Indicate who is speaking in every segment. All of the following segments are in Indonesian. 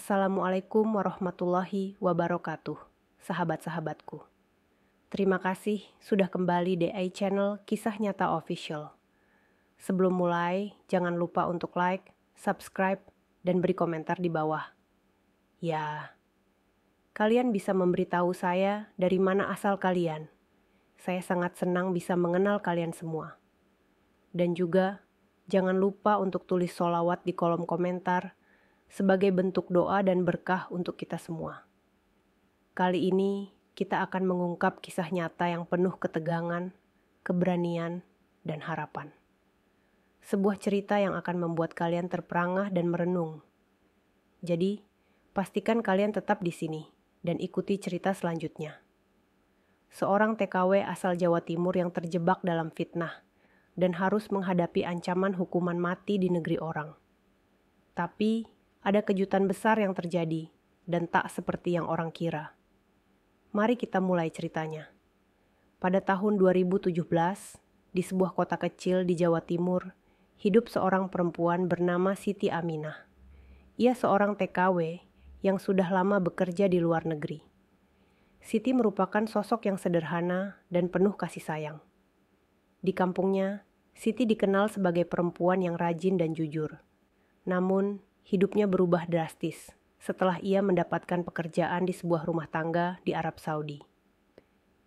Speaker 1: Assalamualaikum warahmatullahi wabarakatuh, sahabat-sahabatku. Terima kasih sudah kembali di channel Kisah Nyata Official. Sebelum mulai, jangan lupa untuk like, subscribe, dan beri komentar di bawah. Ya, kalian bisa memberitahu saya dari mana asal kalian. Saya sangat senang bisa mengenal kalian semua. Dan juga, jangan lupa untuk tulis sholawat di kolom komentar sebagai bentuk doa dan berkah untuk kita semua. Kali ini kita akan mengungkap kisah nyata yang penuh ketegangan, keberanian, dan harapan. Sebuah cerita yang akan membuat kalian terperangah dan merenung. Jadi, pastikan kalian tetap di sini dan ikuti cerita selanjutnya. Seorang TKW asal Jawa Timur yang terjebak dalam fitnah dan harus menghadapi ancaman hukuman mati di negeri orang. Tapi, ada kejutan besar yang terjadi, dan tak seperti yang orang kira. Mari kita mulai ceritanya. Pada tahun 2017, di sebuah kota kecil di Jawa Timur, hidup seorang perempuan bernama Siti Aminah. Ia seorang TKW yang sudah lama bekerja di luar negeri. Siti merupakan sosok yang sederhana dan penuh kasih sayang. Di kampungnya, Siti dikenal sebagai perempuan yang rajin dan jujur. Namun, hidupnya berubah drastis setelah ia mendapatkan pekerjaan di sebuah rumah tangga di Arab Saudi.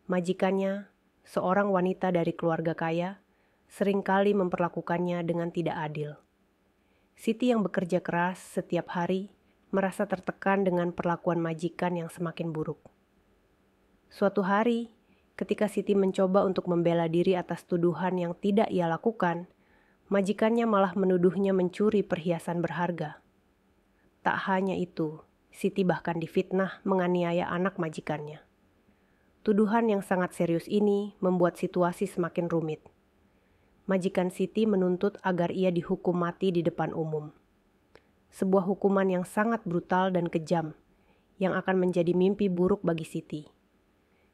Speaker 1: Majikannya, seorang wanita dari keluarga kaya, seringkali memperlakukannya dengan tidak adil. Siti yang bekerja keras setiap hari merasa tertekan dengan perlakuan majikan yang semakin buruk. Suatu hari, ketika Siti mencoba untuk membela diri atas tuduhan yang tidak ia lakukan, majikannya malah menuduhnya mencuri perhiasan berharga. Tak hanya itu, Siti bahkan difitnah menganiaya anak majikannya. Tuduhan yang sangat serius ini membuat situasi semakin rumit. Majikan Siti menuntut agar ia dihukum mati di depan umum. Sebuah hukuman yang sangat brutal dan kejam, yang akan menjadi mimpi buruk bagi Siti.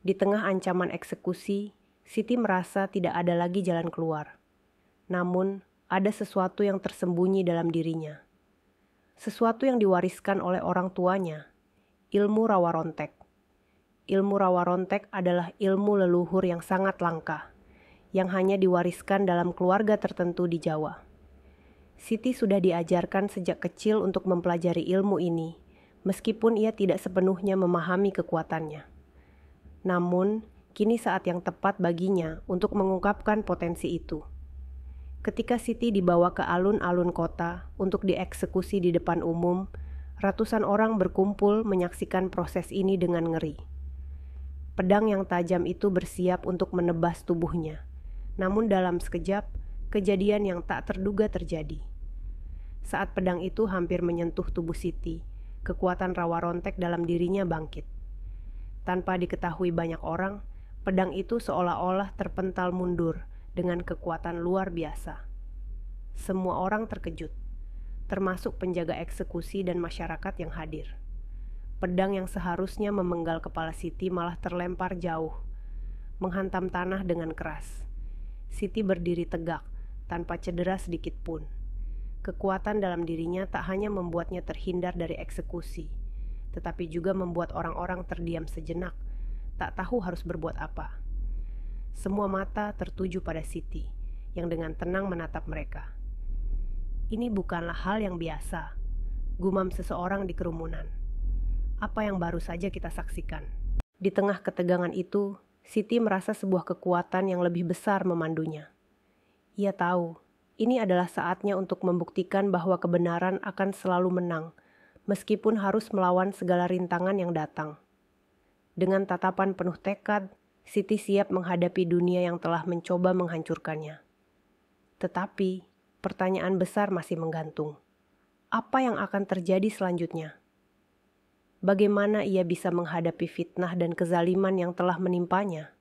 Speaker 1: Di tengah ancaman eksekusi, Siti merasa tidak ada lagi jalan keluar. Namun, ada sesuatu yang tersembunyi dalam dirinya. Sesuatu yang diwariskan oleh orang tuanya, ilmu rawa rontek. Ilmu rawa rontek adalah ilmu leluhur yang sangat langka, yang hanya diwariskan dalam keluarga tertentu di Jawa. Siti sudah diajarkan sejak kecil untuk mempelajari ilmu ini, meskipun ia tidak sepenuhnya memahami kekuatannya. Namun, kini saat yang tepat baginya untuk mengungkapkan potensi itu. Ketika Siti dibawa ke alun-alun kota untuk dieksekusi di depan umum, ratusan orang berkumpul menyaksikan proses ini dengan ngeri. Pedang yang tajam itu bersiap untuk menebas tubuhnya. Namun dalam sekejap, kejadian yang tak terduga terjadi. Saat pedang itu hampir menyentuh tubuh Siti, kekuatan rawa rontek dalam dirinya bangkit. Tanpa diketahui banyak orang, pedang itu seolah-olah terpental mundur dengan kekuatan luar biasa. Semua orang terkejut, termasuk penjaga eksekusi dan masyarakat yang hadir. Pedang yang seharusnya memenggal kepala Siti malah terlempar jauh, menghantam tanah dengan keras. Siti berdiri tegak, tanpa cedera sedikit pun. Kekuatan dalam dirinya tak hanya membuatnya terhindar dari eksekusi, tetapi juga membuat orang-orang terdiam sejenak, tak tahu harus berbuat apa. Semua mata tertuju pada Siti, yang dengan tenang menatap mereka. Ini bukanlah hal yang biasa, gumam seseorang di kerumunan. Apa yang baru saja kita saksikan? Di tengah ketegangan itu, Siti merasa sebuah kekuatan yang lebih besar memandunya. Ia tahu, ini adalah saatnya untuk membuktikan bahwa kebenaran akan selalu menang, meskipun harus melawan segala rintangan yang datang. Dengan tatapan penuh tekad, Siti siap menghadapi dunia yang telah mencoba menghancurkannya. Tetapi, pertanyaan besar masih menggantung. Apa yang akan terjadi selanjutnya? Bagaimana ia bisa menghadapi fitnah dan kezaliman yang telah menimpanya?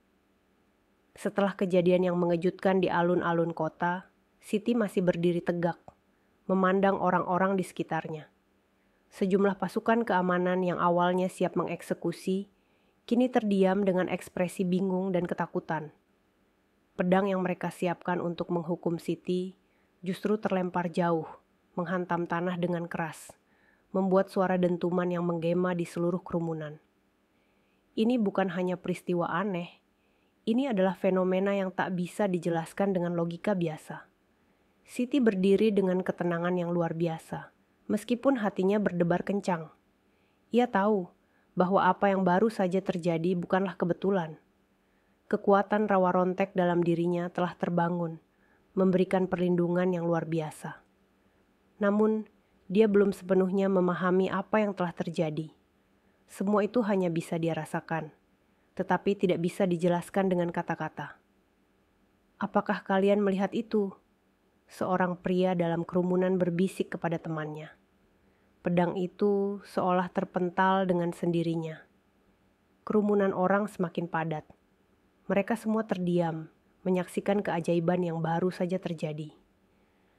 Speaker 1: Setelah kejadian yang mengejutkan di alun-alun kota, Siti masih berdiri tegak, memandang orang-orang di sekitarnya. Sejumlah pasukan keamanan yang awalnya siap mengeksekusi, kini terdiam dengan ekspresi bingung dan ketakutan. Pedang yang mereka siapkan untuk menghukum Siti justru terlempar jauh, menghantam tanah dengan keras, membuat suara dentuman yang menggema di seluruh kerumunan. Ini bukan hanya peristiwa aneh, ini adalah fenomena yang tak bisa dijelaskan dengan logika biasa. Siti berdiri dengan ketenangan yang luar biasa, meskipun hatinya berdebar kencang. Ia tahu bahwa apa yang baru saja terjadi bukanlah kebetulan. Kekuatan rawa rontek dalam dirinya telah terbangun, memberikan perlindungan yang luar biasa. Namun, dia belum sepenuhnya memahami apa yang telah terjadi. Semua itu hanya bisa dia rasakan, tetapi tidak bisa dijelaskan dengan kata-kata. Apakah kalian melihat itu? Seorang pria dalam kerumunan berbisik kepada temannya. Pedang itu seolah terpental dengan sendirinya. Kerumunan orang semakin padat. Mereka semua terdiam, menyaksikan keajaiban yang baru saja terjadi.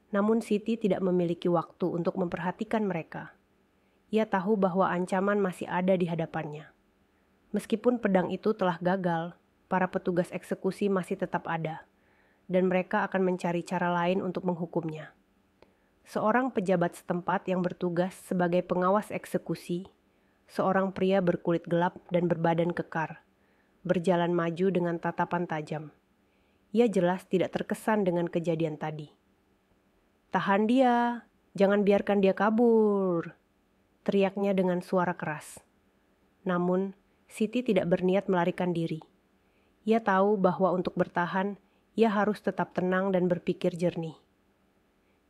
Speaker 1: Namun Siti tidak memiliki waktu untuk memperhatikan mereka. Ia tahu bahwa ancaman masih ada di hadapannya. Meskipun pedang itu telah gagal, para petugas eksekusi masih tetap ada, dan mereka akan mencari cara lain untuk menghukumnya. Seorang pejabat setempat yang bertugas sebagai pengawas eksekusi, seorang pria berkulit gelap dan berbadan kekar, berjalan maju dengan tatapan tajam. Ia jelas tidak terkesan dengan kejadian tadi. "Tahan dia, jangan biarkan dia kabur," teriaknya dengan suara keras. Namun, Siti tidak berniat melarikan diri. Ia tahu bahwa untuk bertahan, ia harus tetap tenang dan berpikir jernih.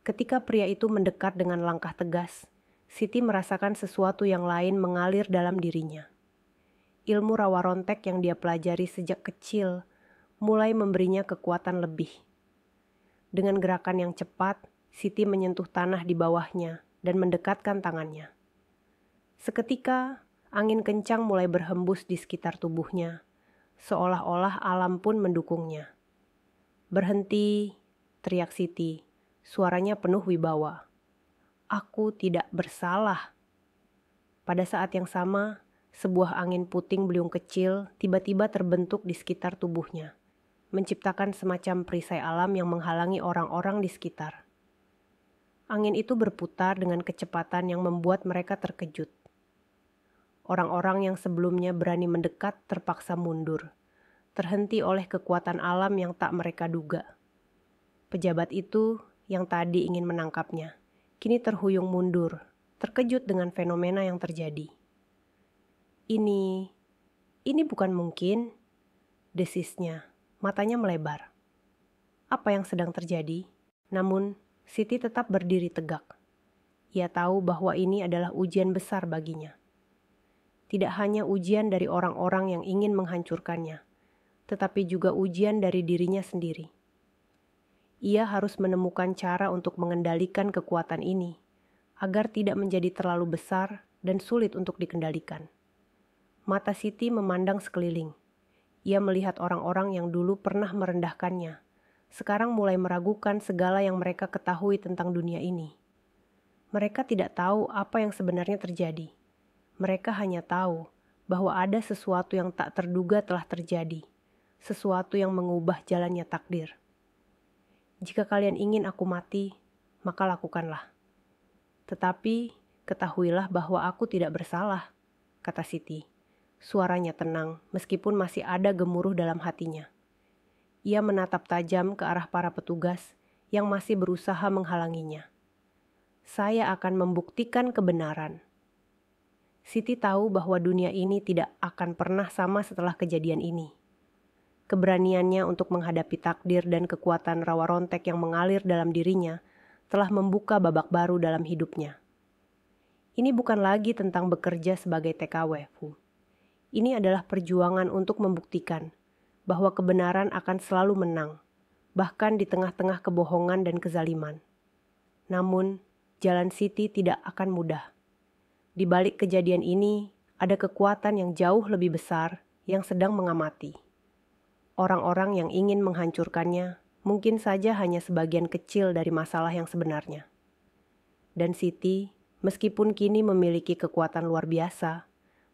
Speaker 1: Ketika pria itu mendekat dengan langkah tegas, Siti merasakan sesuatu yang lain mengalir dalam dirinya. Ilmu rawa rontek yang dia pelajari sejak kecil mulai memberinya kekuatan lebih. Dengan gerakan yang cepat, Siti menyentuh tanah di bawahnya dan mendekatkan tangannya. Seketika, angin kencang mulai berhembus di sekitar tubuhnya, seolah-olah alam pun mendukungnya. "Berhenti," teriak Siti, suaranya penuh wibawa. "Aku tidak bersalah." Pada saat yang sama, sebuah angin puting beliung kecil tiba-tiba terbentuk di sekitar tubuhnya, menciptakan semacam perisai alam yang menghalangi orang-orang di sekitar. Angin itu berputar dengan kecepatan yang membuat mereka terkejut. Orang-orang yang sebelumnya berani mendekat terpaksa mundur, terhenti oleh kekuatan alam yang tak mereka duga. Pejabat itu yang tadi ingin menangkapnya, kini terhuyung mundur, terkejut dengan fenomena yang terjadi. Ini bukan mungkin," desisnya, matanya melebar. Apa yang sedang terjadi? Namun, Siti tetap berdiri tegak. Ia tahu bahwa ini adalah ujian besar baginya. Tidak hanya ujian dari orang-orang yang ingin menghancurkannya, tetapi juga ujian dari dirinya sendiri. Ia harus menemukan cara untuk mengendalikan kekuatan ini, agar tidak menjadi terlalu besar dan sulit untuk dikendalikan. Mata Siti memandang sekeliling. Ia melihat orang-orang yang dulu pernah merendahkannya, sekarang mulai meragukan segala yang mereka ketahui tentang dunia ini. Mereka tidak tahu apa yang sebenarnya terjadi. Mereka hanya tahu bahwa ada sesuatu yang tak terduga telah terjadi, sesuatu yang mengubah jalannya takdir. "Jika kalian ingin aku mati, maka lakukanlah. Tetapi ketahuilah bahwa aku tidak bersalah," kata Siti. Suaranya tenang meskipun masih ada gemuruh dalam hatinya. Ia menatap tajam ke arah para petugas yang masih berusaha menghalanginya. "Saya akan membuktikan kebenaran." Siti tahu bahwa dunia ini tidak akan pernah sama setelah kejadian ini. Keberaniannya untuk menghadapi takdir dan kekuatan rawa rontek yang mengalir dalam dirinya telah membuka babak baru dalam hidupnya. Ini bukan lagi tentang bekerja sebagai TKW. Ini adalah perjuangan untuk membuktikan bahwa kebenaran akan selalu menang, bahkan di tengah-tengah kebohongan dan kezaliman. Namun, jalan Siti tidak akan mudah. Di balik kejadian ini, ada kekuatan yang jauh lebih besar yang sedang mengamati. Orang-orang yang ingin menghancurkannya mungkin saja hanya sebagian kecil dari masalah yang sebenarnya. Dan Siti, meskipun kini memiliki kekuatan luar biasa,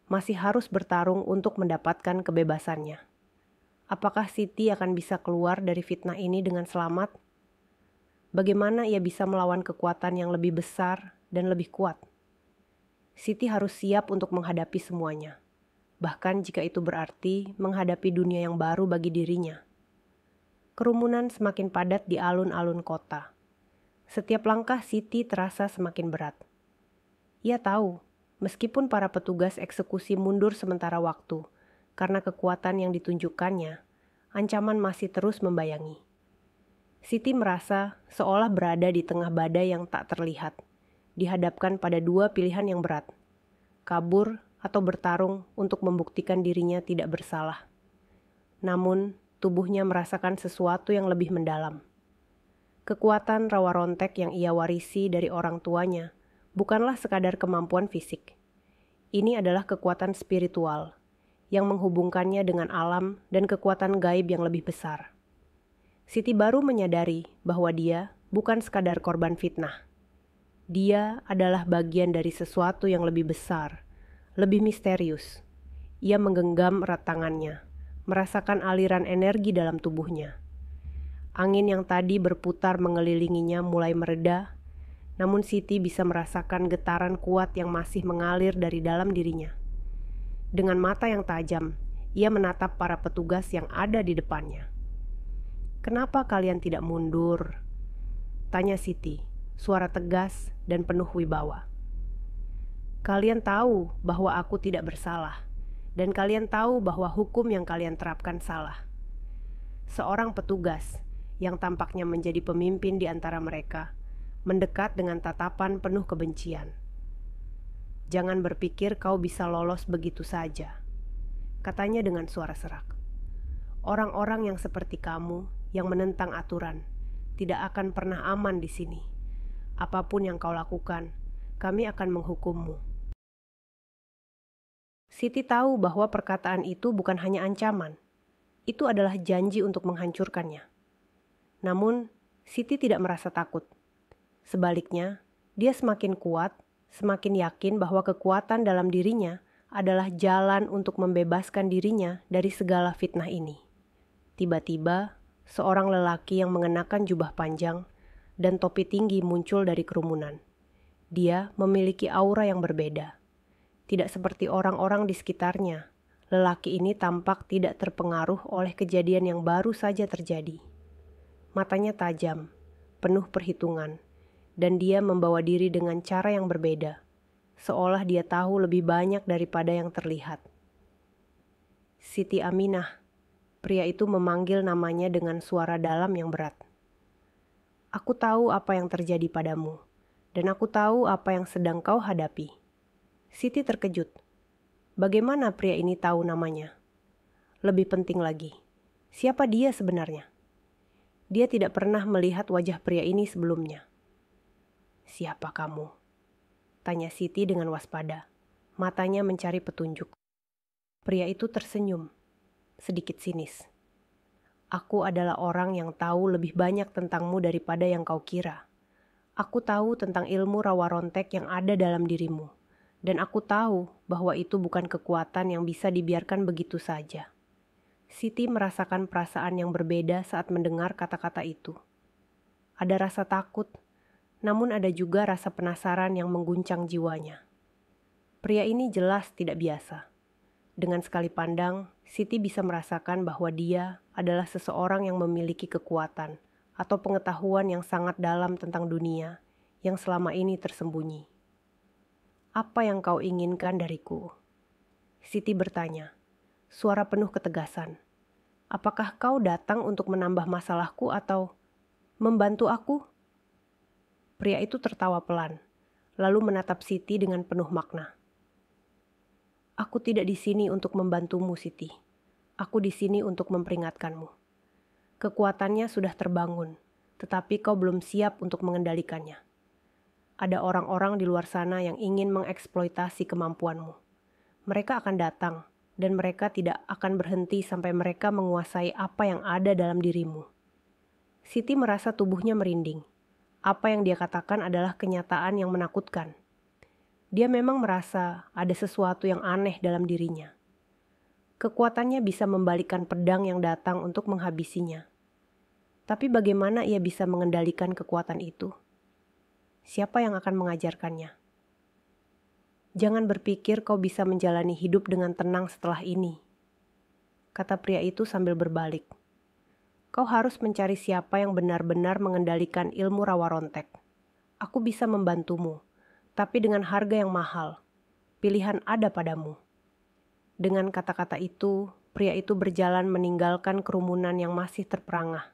Speaker 1: masih harus bertarung untuk mendapatkan kebebasannya. Apakah Siti akan bisa keluar dari fitnah ini dengan selamat? Bagaimana ia bisa melawan kekuatan yang lebih besar dan lebih kuat? Siti harus siap untuk menghadapi semuanya. Bahkan jika itu berarti menghadapi dunia yang baru bagi dirinya. Kerumunan semakin padat di alun-alun kota. Setiap langkah Siti terasa semakin berat. Ia tahu, meskipun para petugas eksekusi mundur sementara waktu, karena kekuatan yang ditunjukkannya, ancaman masih terus membayangi. Siti merasa seolah berada di tengah badai yang tak terlihat, dihadapkan pada dua pilihan yang berat, kabur atau bertarung untuk membuktikan dirinya tidak bersalah. Namun, tubuhnya merasakan sesuatu yang lebih mendalam. Kekuatan rawa rontek yang ia warisi dari orang tuanya bukanlah sekadar kemampuan fisik. Ini adalah kekuatan spiritual yang menghubungkannya dengan alam dan kekuatan gaib yang lebih besar. Siti baru menyadari bahwa dia bukan sekadar korban fitnah. Dia adalah bagian dari sesuatu yang lebih besar, lebih misterius. Ia menggenggam erat tangannya, merasakan aliran energi dalam tubuhnya. Angin yang tadi berputar mengelilinginya mulai mereda, namun Siti bisa merasakan getaran kuat yang masih mengalir dari dalam dirinya. Dengan mata yang tajam, ia menatap para petugas yang ada di depannya. "Kenapa kalian tidak mundur?" tanya Siti, suara tegas dan penuh wibawa. "Kalian tahu bahwa aku tidak bersalah, dan kalian tahu bahwa hukum yang kalian terapkan salah." Seorang petugas yang tampaknya menjadi pemimpin di antara mereka mendekat dengan tatapan penuh kebencian. "Jangan berpikir kau bisa lolos begitu saja," katanya dengan suara serak. "Orang-orang yang seperti kamu yang menentang aturan tidak akan pernah aman di sini. Apapun yang kau lakukan, kami akan menghukummu." Siti tahu bahwa perkataan itu bukan hanya ancaman. Itu adalah janji untuk menghancurkannya. Namun, Siti tidak merasa takut. Sebaliknya, dia semakin kuat, semakin yakin bahwa kekuatan dalam dirinya adalah jalan untuk membebaskan dirinya dari segala fitnah ini. Tiba-tiba, seorang lelaki yang mengenakan jubah panjang dan topi tinggi muncul dari kerumunan. Dia memiliki aura yang berbeda. Tidak seperti orang-orang di sekitarnya, lelaki ini tampak tidak terpengaruh oleh kejadian yang baru saja terjadi. Matanya tajam, penuh perhitungan, dan dia membawa diri dengan cara yang berbeda, seolah dia tahu lebih banyak daripada yang terlihat. "Siti Aminah," pria itu memanggil namanya dengan suara dalam yang berat. "Aku tahu apa yang terjadi padamu, dan aku tahu apa yang sedang kau hadapi." Siti terkejut. Bagaimana pria ini tahu namanya? Lebih penting lagi, siapa dia sebenarnya? Dia tidak pernah melihat wajah pria ini sebelumnya. "Siapa kamu?" tanya Siti dengan waspada. Matanya mencari petunjuk. Pria itu tersenyum, sedikit sinis. "Aku adalah orang yang tahu lebih banyak tentangmu daripada yang kau kira. Aku tahu tentang ilmu rawa rontek yang ada dalam dirimu, dan aku tahu bahwa itu bukan kekuatan yang bisa dibiarkan begitu saja." Siti merasakan perasaan yang berbeda saat mendengar kata-kata itu. Ada rasa takut, namun ada juga rasa penasaran yang mengguncang jiwanya. Pria ini jelas tidak biasa. Dengan sekali pandang, Siti bisa merasakan bahwa dia adalah seseorang yang memiliki kekuatan atau pengetahuan yang sangat dalam tentang dunia yang selama ini tersembunyi. "Apa yang kau inginkan dariku?" Siti bertanya, suara penuh ketegasan. "Apakah kau datang untuk menambah masalahku atau membantu aku?" Pria itu tertawa pelan, lalu menatap Siti dengan penuh makna. "Aku tidak di sini untuk membantumu, Siti. Aku di sini untuk memperingatkanmu. Kekuatannya sudah terbangun, tetapi kau belum siap untuk mengendalikannya. Ada orang-orang di luar sana yang ingin mengeksploitasi kemampuanmu. Mereka akan datang, dan mereka tidak akan berhenti sampai mereka menguasai apa yang ada dalam dirimu." Siti merasa tubuhnya merinding. Apa yang dia katakan adalah kenyataan yang menakutkan. Dia memang merasa ada sesuatu yang aneh dalam dirinya. Kekuatannya bisa membalikkan pedang yang datang untuk menghabisinya. Tapi bagaimana ia bisa mengendalikan kekuatan itu? Siapa yang akan mengajarkannya? "Jangan berpikir kau bisa menjalani hidup dengan tenang setelah ini," kata pria itu sambil berbalik. "Kau harus mencari siapa yang benar-benar mengendalikan ilmu rawa rontek. Aku bisa membantumu, tapi dengan harga yang mahal. Pilihan ada padamu." Dengan kata-kata itu, pria itu berjalan meninggalkan kerumunan yang masih terperangah.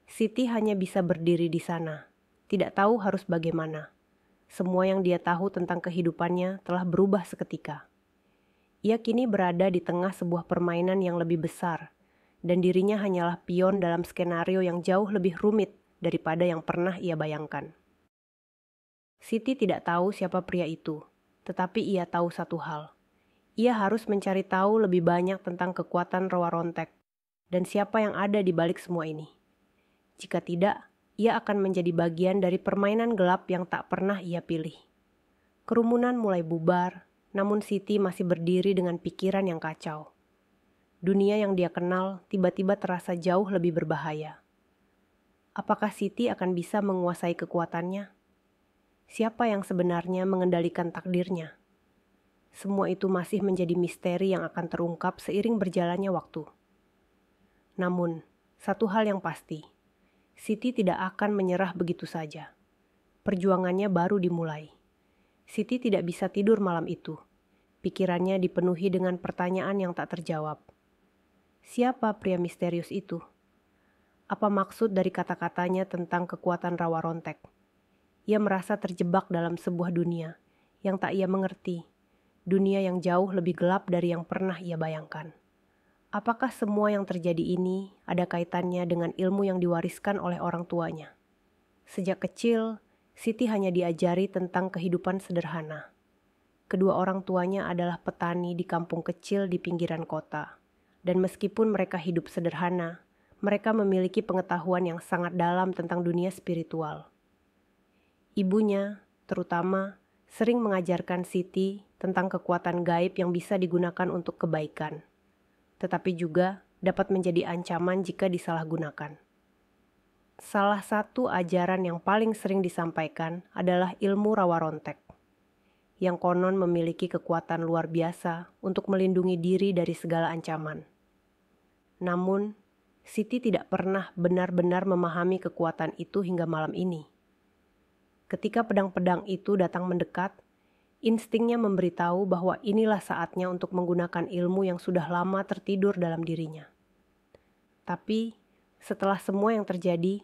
Speaker 1: Siti hanya bisa berdiri di sana, tidak tahu harus bagaimana. Semua yang dia tahu tentang kehidupannya telah berubah seketika. Ia kini berada di tengah sebuah permainan yang lebih besar, dan dirinya hanyalah pion dalam skenario yang jauh lebih rumit daripada yang pernah ia bayangkan. Siti tidak tahu siapa pria itu, tetapi ia tahu satu hal. Ia harus mencari tahu lebih banyak tentang kekuatan rawa rontek dan siapa yang ada di balik semua ini. Jika tidak, ia akan menjadi bagian dari permainan gelap yang tak pernah ia pilih. Kerumunan mulai bubar, namun Siti masih berdiri dengan pikiran yang kacau. Dunia yang dia kenal tiba-tiba terasa jauh lebih berbahaya. Apakah Siti akan bisa menguasai kekuatannya? Siapa yang sebenarnya mengendalikan takdirnya? Semua itu masih menjadi misteri yang akan terungkap seiring berjalannya waktu. Namun, satu hal yang pasti, Siti tidak akan menyerah begitu saja. Perjuangannya baru dimulai. Siti tidak bisa tidur malam itu. Pikirannya dipenuhi dengan pertanyaan yang tak terjawab. Siapa pria misterius itu? Apa maksud dari kata-katanya tentang kekuatan rawa rontek? Ia merasa terjebak dalam sebuah dunia yang tak ia mengerti. Dunia yang jauh lebih gelap dari yang pernah ia bayangkan. Apakah semua yang terjadi ini ada kaitannya dengan ilmu yang diwariskan oleh orang tuanya? Sejak kecil, Siti hanya diajari tentang kehidupan sederhana. Kedua orang tuanya adalah petani di kampung kecil di pinggiran kota. Dan meskipun mereka hidup sederhana, mereka memiliki pengetahuan yang sangat dalam tentang dunia spiritual. Ibunya, terutama, sering mengajarkan Siti tentang kekuatan gaib yang bisa digunakan untuk kebaikan, tetapi juga dapat menjadi ancaman jika disalahgunakan. Salah satu ajaran yang paling sering disampaikan adalah ilmu rawa rontek, yang konon memiliki kekuatan luar biasa untuk melindungi diri dari segala ancaman. Namun, Siti tidak pernah benar-benar memahami kekuatan itu hingga malam ini. Ketika pedang-pedang itu datang mendekat, instingnya memberitahu bahwa inilah saatnya untuk menggunakan ilmu yang sudah lama tertidur dalam dirinya. Tapi, setelah semua yang terjadi,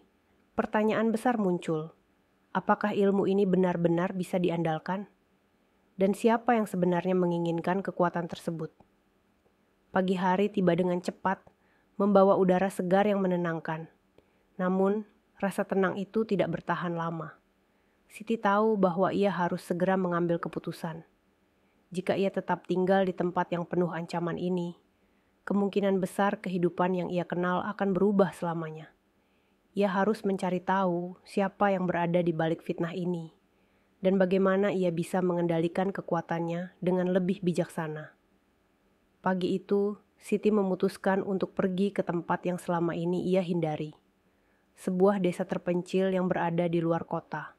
Speaker 1: pertanyaan besar muncul. Apakah ilmu ini benar-benar bisa diandalkan? Dan siapa yang sebenarnya menginginkan kekuatan tersebut? Pagi hari tiba dengan cepat, membawa udara segar yang menenangkan. Namun, rasa tenang itu tidak bertahan lama. Siti tahu bahwa ia harus segera mengambil keputusan. Jika ia tetap tinggal di tempat yang penuh ancaman ini, kemungkinan besar kehidupan yang ia kenal akan berubah selamanya. Ia harus mencari tahu siapa yang berada di balik fitnah ini, dan bagaimana ia bisa mengendalikan kekuatannya dengan lebih bijaksana. Pagi itu, Siti memutuskan untuk pergi ke tempat yang selama ini ia hindari. Sebuah desa terpencil yang berada di luar kota.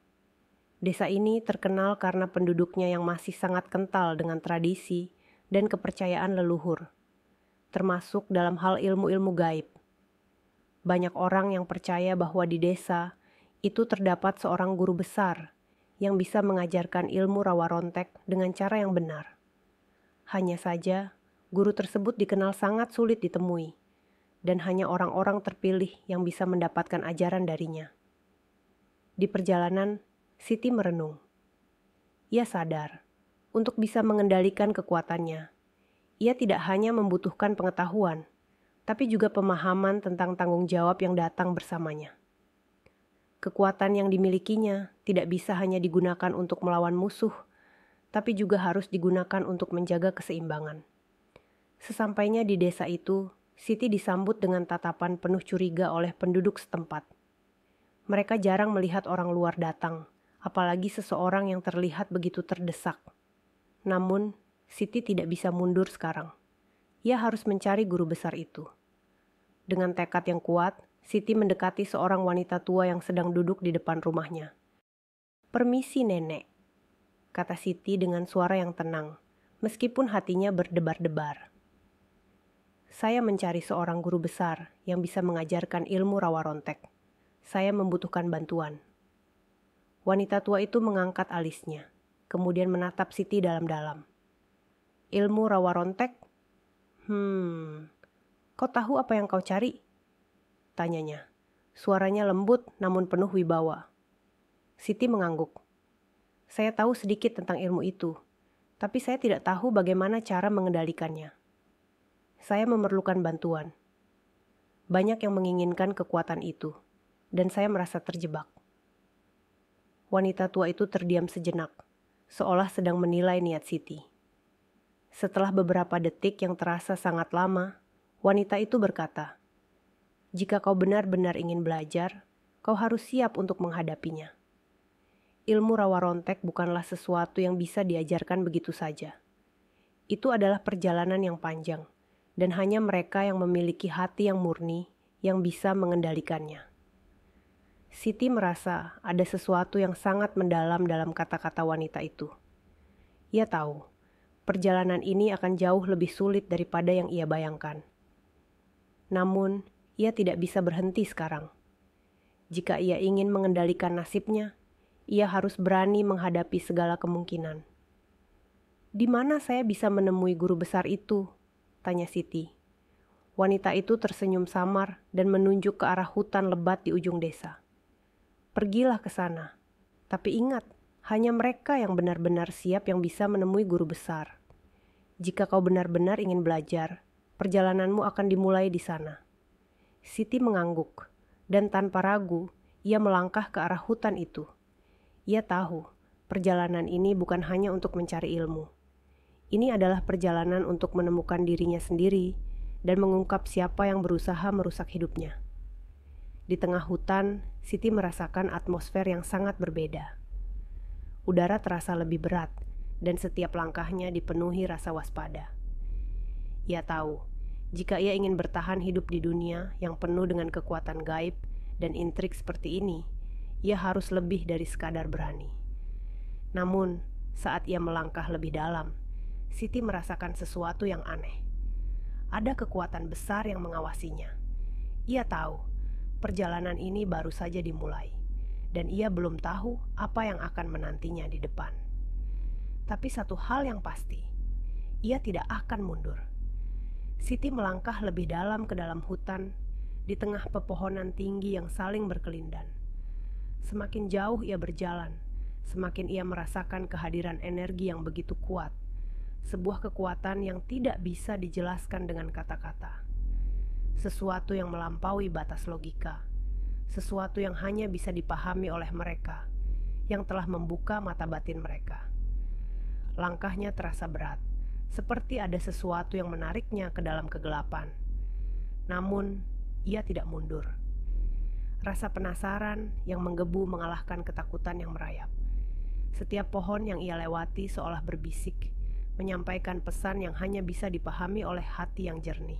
Speaker 1: Desa ini terkenal karena penduduknya yang masih sangat kental dengan tradisi dan kepercayaan leluhur, termasuk dalam hal ilmu-ilmu gaib. Banyak orang yang percaya bahwa di desa itu terdapat seorang guru besar yang bisa mengajarkan ilmu rawa rontek dengan cara yang benar. Hanya saja, guru tersebut dikenal sangat sulit ditemui, dan hanya orang-orang terpilih yang bisa mendapatkan ajaran darinya. Di perjalanan, Siti merenung. Ia sadar, untuk bisa mengendalikan kekuatannya, ia tidak hanya membutuhkan pengetahuan, tapi juga pemahaman tentang tanggung jawab yang datang bersamanya. Kekuatan yang dimilikinya tidak bisa hanya digunakan untuk melawan musuh, tapi juga harus digunakan untuk menjaga keseimbangan. Sesampainya di desa itu, Siti disambut dengan tatapan penuh curiga oleh penduduk setempat. Mereka jarang melihat orang luar datang, apalagi seseorang yang terlihat begitu terdesak. Namun, Siti tidak bisa mundur sekarang. Ia harus mencari guru besar itu. Dengan tekad yang kuat, Siti mendekati seorang wanita tua yang sedang duduk di depan rumahnya. "Permisi, Nenek," kata Siti dengan suara yang tenang, meskipun hatinya berdebar-debar. Saya mencari seorang guru besar yang bisa mengajarkan ilmu rawa rontek. Saya membutuhkan bantuan. Wanita tua itu mengangkat alisnya, kemudian menatap Siti dalam-dalam. Ilmu rawa rontek? Kau tahu apa yang kau cari? Tanyanya. Suaranya lembut namun penuh wibawa. Siti mengangguk. Saya tahu sedikit tentang ilmu itu, tapi saya tidak tahu bagaimana cara mengendalikannya. Saya memerlukan bantuan. Banyak yang menginginkan kekuatan itu, dan saya merasa terjebak. Wanita tua itu terdiam sejenak, seolah sedang menilai niat Siti. Setelah beberapa detik yang terasa sangat lama, wanita itu berkata, "Jika kau benar-benar ingin belajar, kau harus siap untuk menghadapinya. Ilmu rawa rontek bukanlah sesuatu yang bisa diajarkan begitu saja. Itu adalah perjalanan yang panjang, dan hanya mereka yang memiliki hati yang murni yang bisa mengendalikannya." Siti merasa ada sesuatu yang sangat mendalam dalam kata-kata wanita itu. Ia tahu, perjalanan ini akan jauh lebih sulit daripada yang ia bayangkan. Namun, ia tidak bisa berhenti sekarang. Jika ia ingin mengendalikan nasibnya, ia harus berani menghadapi segala kemungkinan. "Di mana saya bisa menemui guru besar itu?" tanya Siti. Wanita itu tersenyum samar dan menunjuk ke arah hutan lebat di ujung desa. "Pergilah ke sana. Tapi ingat, hanya mereka yang benar-benar siap yang bisa menemui guru besar. Jika kau benar-benar ingin belajar, perjalananmu akan dimulai di sana." Siti mengangguk, dan tanpa ragu, ia melangkah ke arah hutan itu. Ia tahu, perjalanan ini bukan hanya untuk mencari ilmu. Ini adalah perjalanan untuk menemukan dirinya sendiri dan mengungkap siapa yang berusaha merusak hidupnya. Di tengah hutan, Siti merasakan atmosfer yang sangat berbeda. Udara terasa lebih berat, dan setiap langkahnya dipenuhi rasa waspada. Ia tahu, jika ia ingin bertahan hidup di dunia yang penuh dengan kekuatan gaib dan intrik seperti ini, ia harus lebih dari sekadar berani. Namun, saat ia melangkah lebih dalam, Siti merasakan sesuatu yang aneh. Ada kekuatan besar yang mengawasinya. Ia tahu, perjalanan ini baru saja dimulai, dan ia belum tahu apa yang akan menantinya di depan. Tapi satu hal yang pasti, ia tidak akan mundur. Siti melangkah lebih dalam ke dalam hutan, di tengah pepohonan tinggi yang saling berkelindan. Semakin jauh ia berjalan, semakin ia merasakan kehadiran energi yang begitu kuat, sebuah kekuatan yang tidak bisa dijelaskan dengan kata-kata. Sesuatu yang melampaui batas logika, sesuatu yang hanya bisa dipahami oleh mereka yang telah membuka mata batin mereka. Langkahnya terasa berat, seperti ada sesuatu yang menariknya ke dalam kegelapan. Namun, ia tidak mundur. Rasa penasaran yang menggebu mengalahkan ketakutan yang merayap. Setiap pohon yang ia lewati seolah berbisik, menyampaikan pesan yang hanya bisa dipahami oleh hati yang jernih.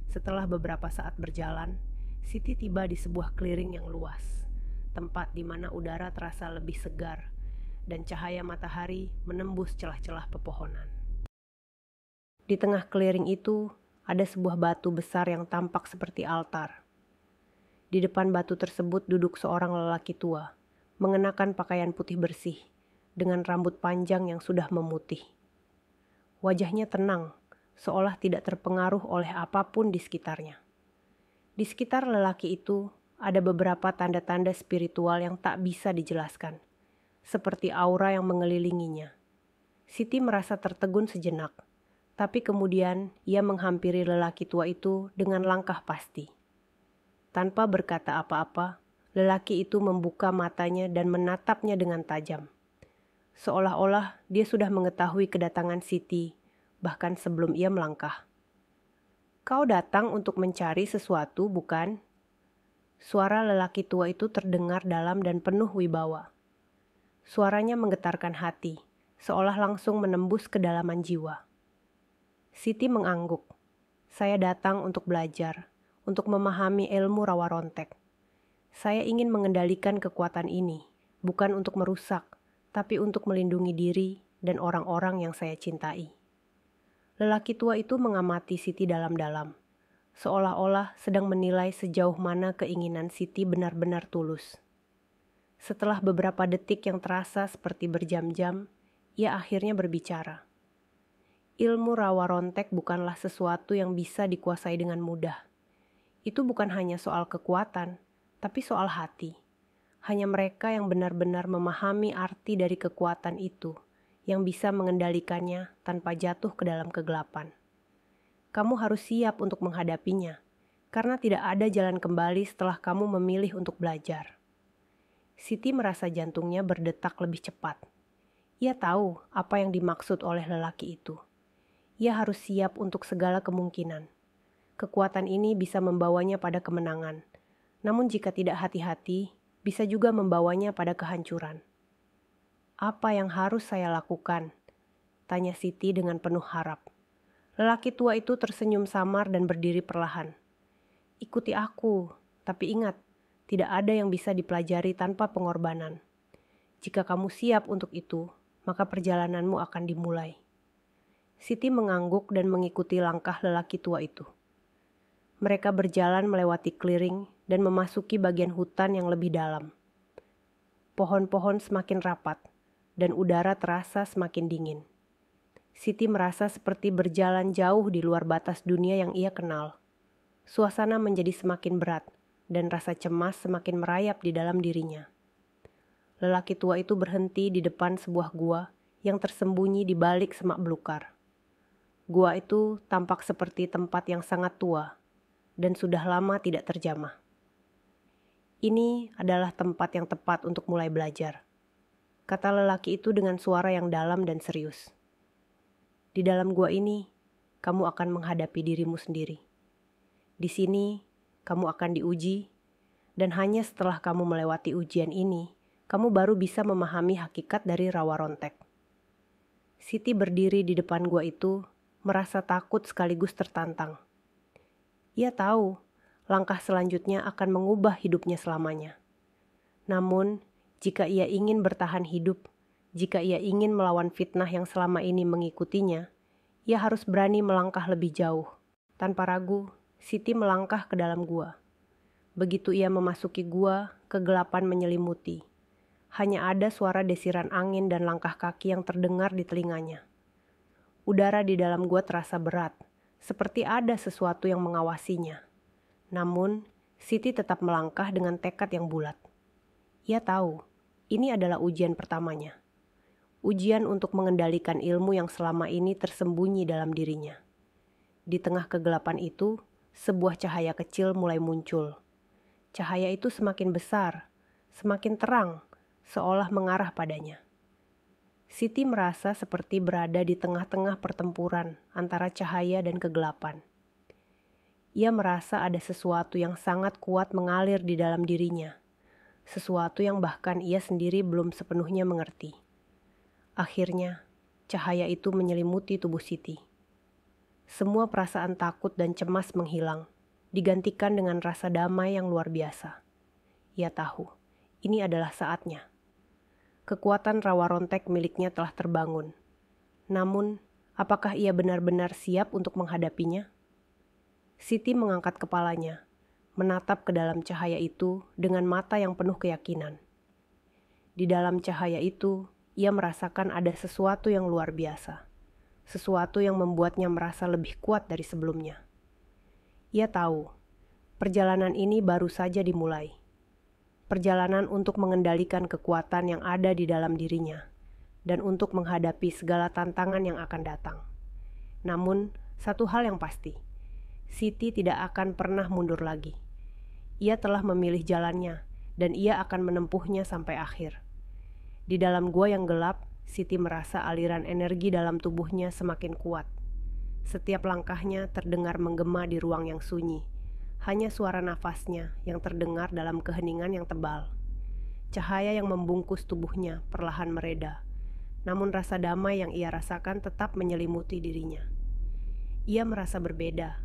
Speaker 1: Setelah beberapa saat berjalan, Siti tiba di sebuah clearing yang luas, tempat di mana udara terasa lebih segar dan cahaya matahari menembus celah-celah pepohonan. Di tengah clearing itu, ada sebuah batu besar yang tampak seperti altar. Di depan batu tersebut duduk seorang lelaki tua, mengenakan pakaian putih bersih, dengan rambut panjang yang sudah memutih. Wajahnya tenang, seolah tidak terpengaruh oleh apapun di sekitarnya. Di sekitar lelaki itu ada beberapa tanda-tanda spiritual yang tak bisa dijelaskan, seperti aura yang mengelilinginya. Siti merasa tertegun sejenak, tapi kemudian ia menghampiri lelaki tua itu dengan langkah pasti. Tanpa berkata apa-apa, lelaki itu membuka matanya dan menatapnya dengan tajam. Seolah-olah dia sudah mengetahui kedatangan Siti, bahkan sebelum ia melangkah. "Kau datang untuk mencari sesuatu, bukan?" Suara lelaki tua itu terdengar dalam dan penuh wibawa. Suaranya menggetarkan hati, seolah langsung menembus kedalaman jiwa. Siti mengangguk. "Saya datang untuk belajar, untuk memahami ilmu rawa rontek. Saya ingin mengendalikan kekuatan ini, bukan untuk merusak, tapi untuk melindungi diri dan orang-orang yang saya cintai. Lelaki tua itu mengamati Siti dalam-dalam, seolah-olah sedang menilai sejauh mana keinginan Siti benar-benar tulus. Setelah beberapa detik yang terasa seperti berjam-jam, ia akhirnya berbicara. Ilmu rawa rontek bukanlah sesuatu yang bisa dikuasai dengan mudah. Itu bukan hanya soal kekuatan, tapi soal hati. Hanya mereka yang benar-benar memahami arti dari kekuatan itu, yang bisa mengendalikannya tanpa jatuh ke dalam kegelapan. Kamu harus siap untuk menghadapinya, karena tidak ada jalan kembali setelah kamu memilih untuk belajar. Siti merasa jantungnya berdetak lebih cepat. Ia tahu apa yang dimaksud oleh lelaki itu. Ia harus siap untuk segala kemungkinan. Kekuatan ini bisa membawanya pada kemenangan, namun jika tidak hati-hati, bisa juga membawanya pada kehancuran. Apa yang harus saya lakukan? Tanya Siti dengan penuh harap. Lelaki tua itu tersenyum samar dan berdiri perlahan. Ikuti aku, tapi ingat, tidak ada yang bisa dipelajari tanpa pengorbanan. Jika kamu siap untuk itu, maka perjalananmu akan dimulai. Siti mengangguk dan mengikuti langkah lelaki tua itu. Mereka berjalan melewati clearing dan memasuki bagian hutan yang lebih dalam. Pohon-pohon semakin rapat dan udara terasa semakin dingin. Siti merasa seperti berjalan jauh di luar batas dunia yang ia kenal. Suasana menjadi semakin berat dan rasa cemas semakin merayap di dalam dirinya. Lelaki tua itu berhenti di depan sebuah gua yang tersembunyi di balik semak belukar. Gua itu tampak seperti tempat yang sangat tua dan sudah lama tidak terjamah. Ini adalah tempat yang tepat untuk mulai belajar, kata lelaki itu dengan suara yang dalam dan serius. Di dalam gua ini, kamu akan menghadapi dirimu sendiri. Di sini, kamu akan diuji, dan hanya setelah kamu melewati ujian ini, kamu baru bisa memahami hakikat dari rawa rontek. Siti berdiri di depan gua itu, merasa takut sekaligus tertantang. Ia tahu langkah selanjutnya akan mengubah hidupnya selamanya. Namun, jika ia ingin bertahan hidup, jika ia ingin melawan fitnah yang selama ini mengikutinya, ia harus berani melangkah lebih jauh. Tanpa ragu, Siti melangkah ke dalam gua. Begitu ia memasuki gua, kegelapan menyelimuti. Hanya ada suara desiran angin dan langkah kaki yang terdengar di telinganya. Udara di dalam gua terasa berat, seperti ada sesuatu yang mengawasinya. Namun, Siti tetap melangkah dengan tekad yang bulat. Ia tahu, ini adalah ujian pertamanya. Ujian untuk mengendalikan ilmu yang selama ini tersembunyi dalam dirinya. Di tengah kegelapan itu, sebuah cahaya kecil mulai muncul. Cahaya itu semakin besar, semakin terang, seolah mengarah padanya. Siti merasa seperti berada di tengah-tengah pertempuran antara cahaya dan kegelapan. Ia merasa ada sesuatu yang sangat kuat mengalir di dalam dirinya, sesuatu yang bahkan ia sendiri belum sepenuhnya mengerti. Akhirnya, cahaya itu menyelimuti tubuh Siti. Semua perasaan takut dan cemas menghilang, digantikan dengan rasa damai yang luar biasa. Ia tahu, ini adalah saatnya. Kekuatan rawa rontek miliknya telah terbangun. Namun, apakah ia benar-benar siap untuk menghadapinya? Siti mengangkat kepalanya, menatap ke dalam cahaya itu dengan mata yang penuh keyakinan. Di dalam cahaya itu, ia merasakan ada sesuatu yang luar biasa. Sesuatu yang membuatnya merasa lebih kuat dari sebelumnya. Ia tahu, perjalanan ini baru saja dimulai. Perjalanan untuk mengendalikan kekuatan yang ada di dalam dirinya, dan untuk menghadapi segala tantangan yang akan datang. Namun, satu hal yang pasti, Siti tidak akan pernah mundur lagi. Ia telah memilih jalannya, dan ia akan menempuhnya sampai akhir. Di dalam gua yang gelap, Siti merasa aliran energi dalam tubuhnya semakin kuat. Setiap langkahnya terdengar menggema di ruang yang sunyi. Hanya suara nafasnya yang terdengar dalam keheningan yang tebal. Cahaya yang membungkus tubuhnya perlahan mereda, namun rasa damai yang ia rasakan tetap menyelimuti dirinya. Ia merasa berbeda,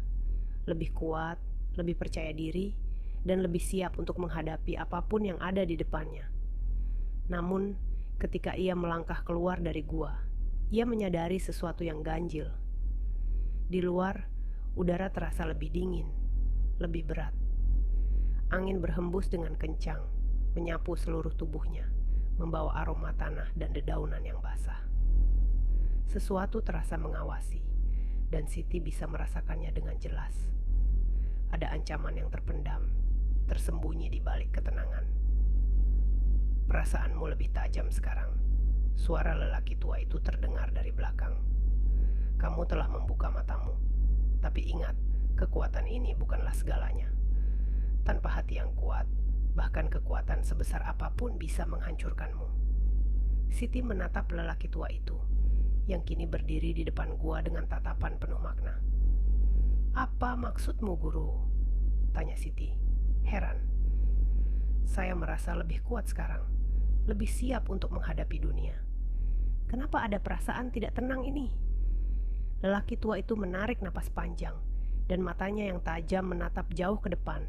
Speaker 1: lebih kuat, lebih percaya diri, dan lebih siap untuk menghadapi apapun yang ada di depannya. Namun, Ketika ia melangkah keluar dari gua, ia menyadari sesuatu yang ganjil. Di luar, udara terasa lebih dingin, lebih berat. Angin berhembus dengan kencang, menyapu seluruh tubuhnya, membawa aroma tanah dan dedaunan yang basah. Sesuatu terasa mengawasi, dan Siti bisa merasakannya dengan jelas. Ada ancaman yang terpendam, tersembunyi di balik ketenangan. Perasaanmu lebih tajam sekarang. Suara lelaki tua itu terdengar dari belakang. Kamu telah membuka matamu, tapi ingat, kekuatan ini bukanlah segalanya. Tanpa hati yang kuat, bahkan kekuatan sebesar apapun bisa menghancurkanmu. Siti menatap lelaki tua itu, yang kini berdiri di depan gua dengan tatapan penuh makna. "Apa maksudmu, Guru?" tanya Siti, heran. "Saya merasa lebih kuat sekarang, lebih siap untuk menghadapi dunia. Kenapa ada perasaan tidak tenang ini?" Lelaki tua itu menarik napas panjang, dan matanya yang tajam menatap jauh ke depan,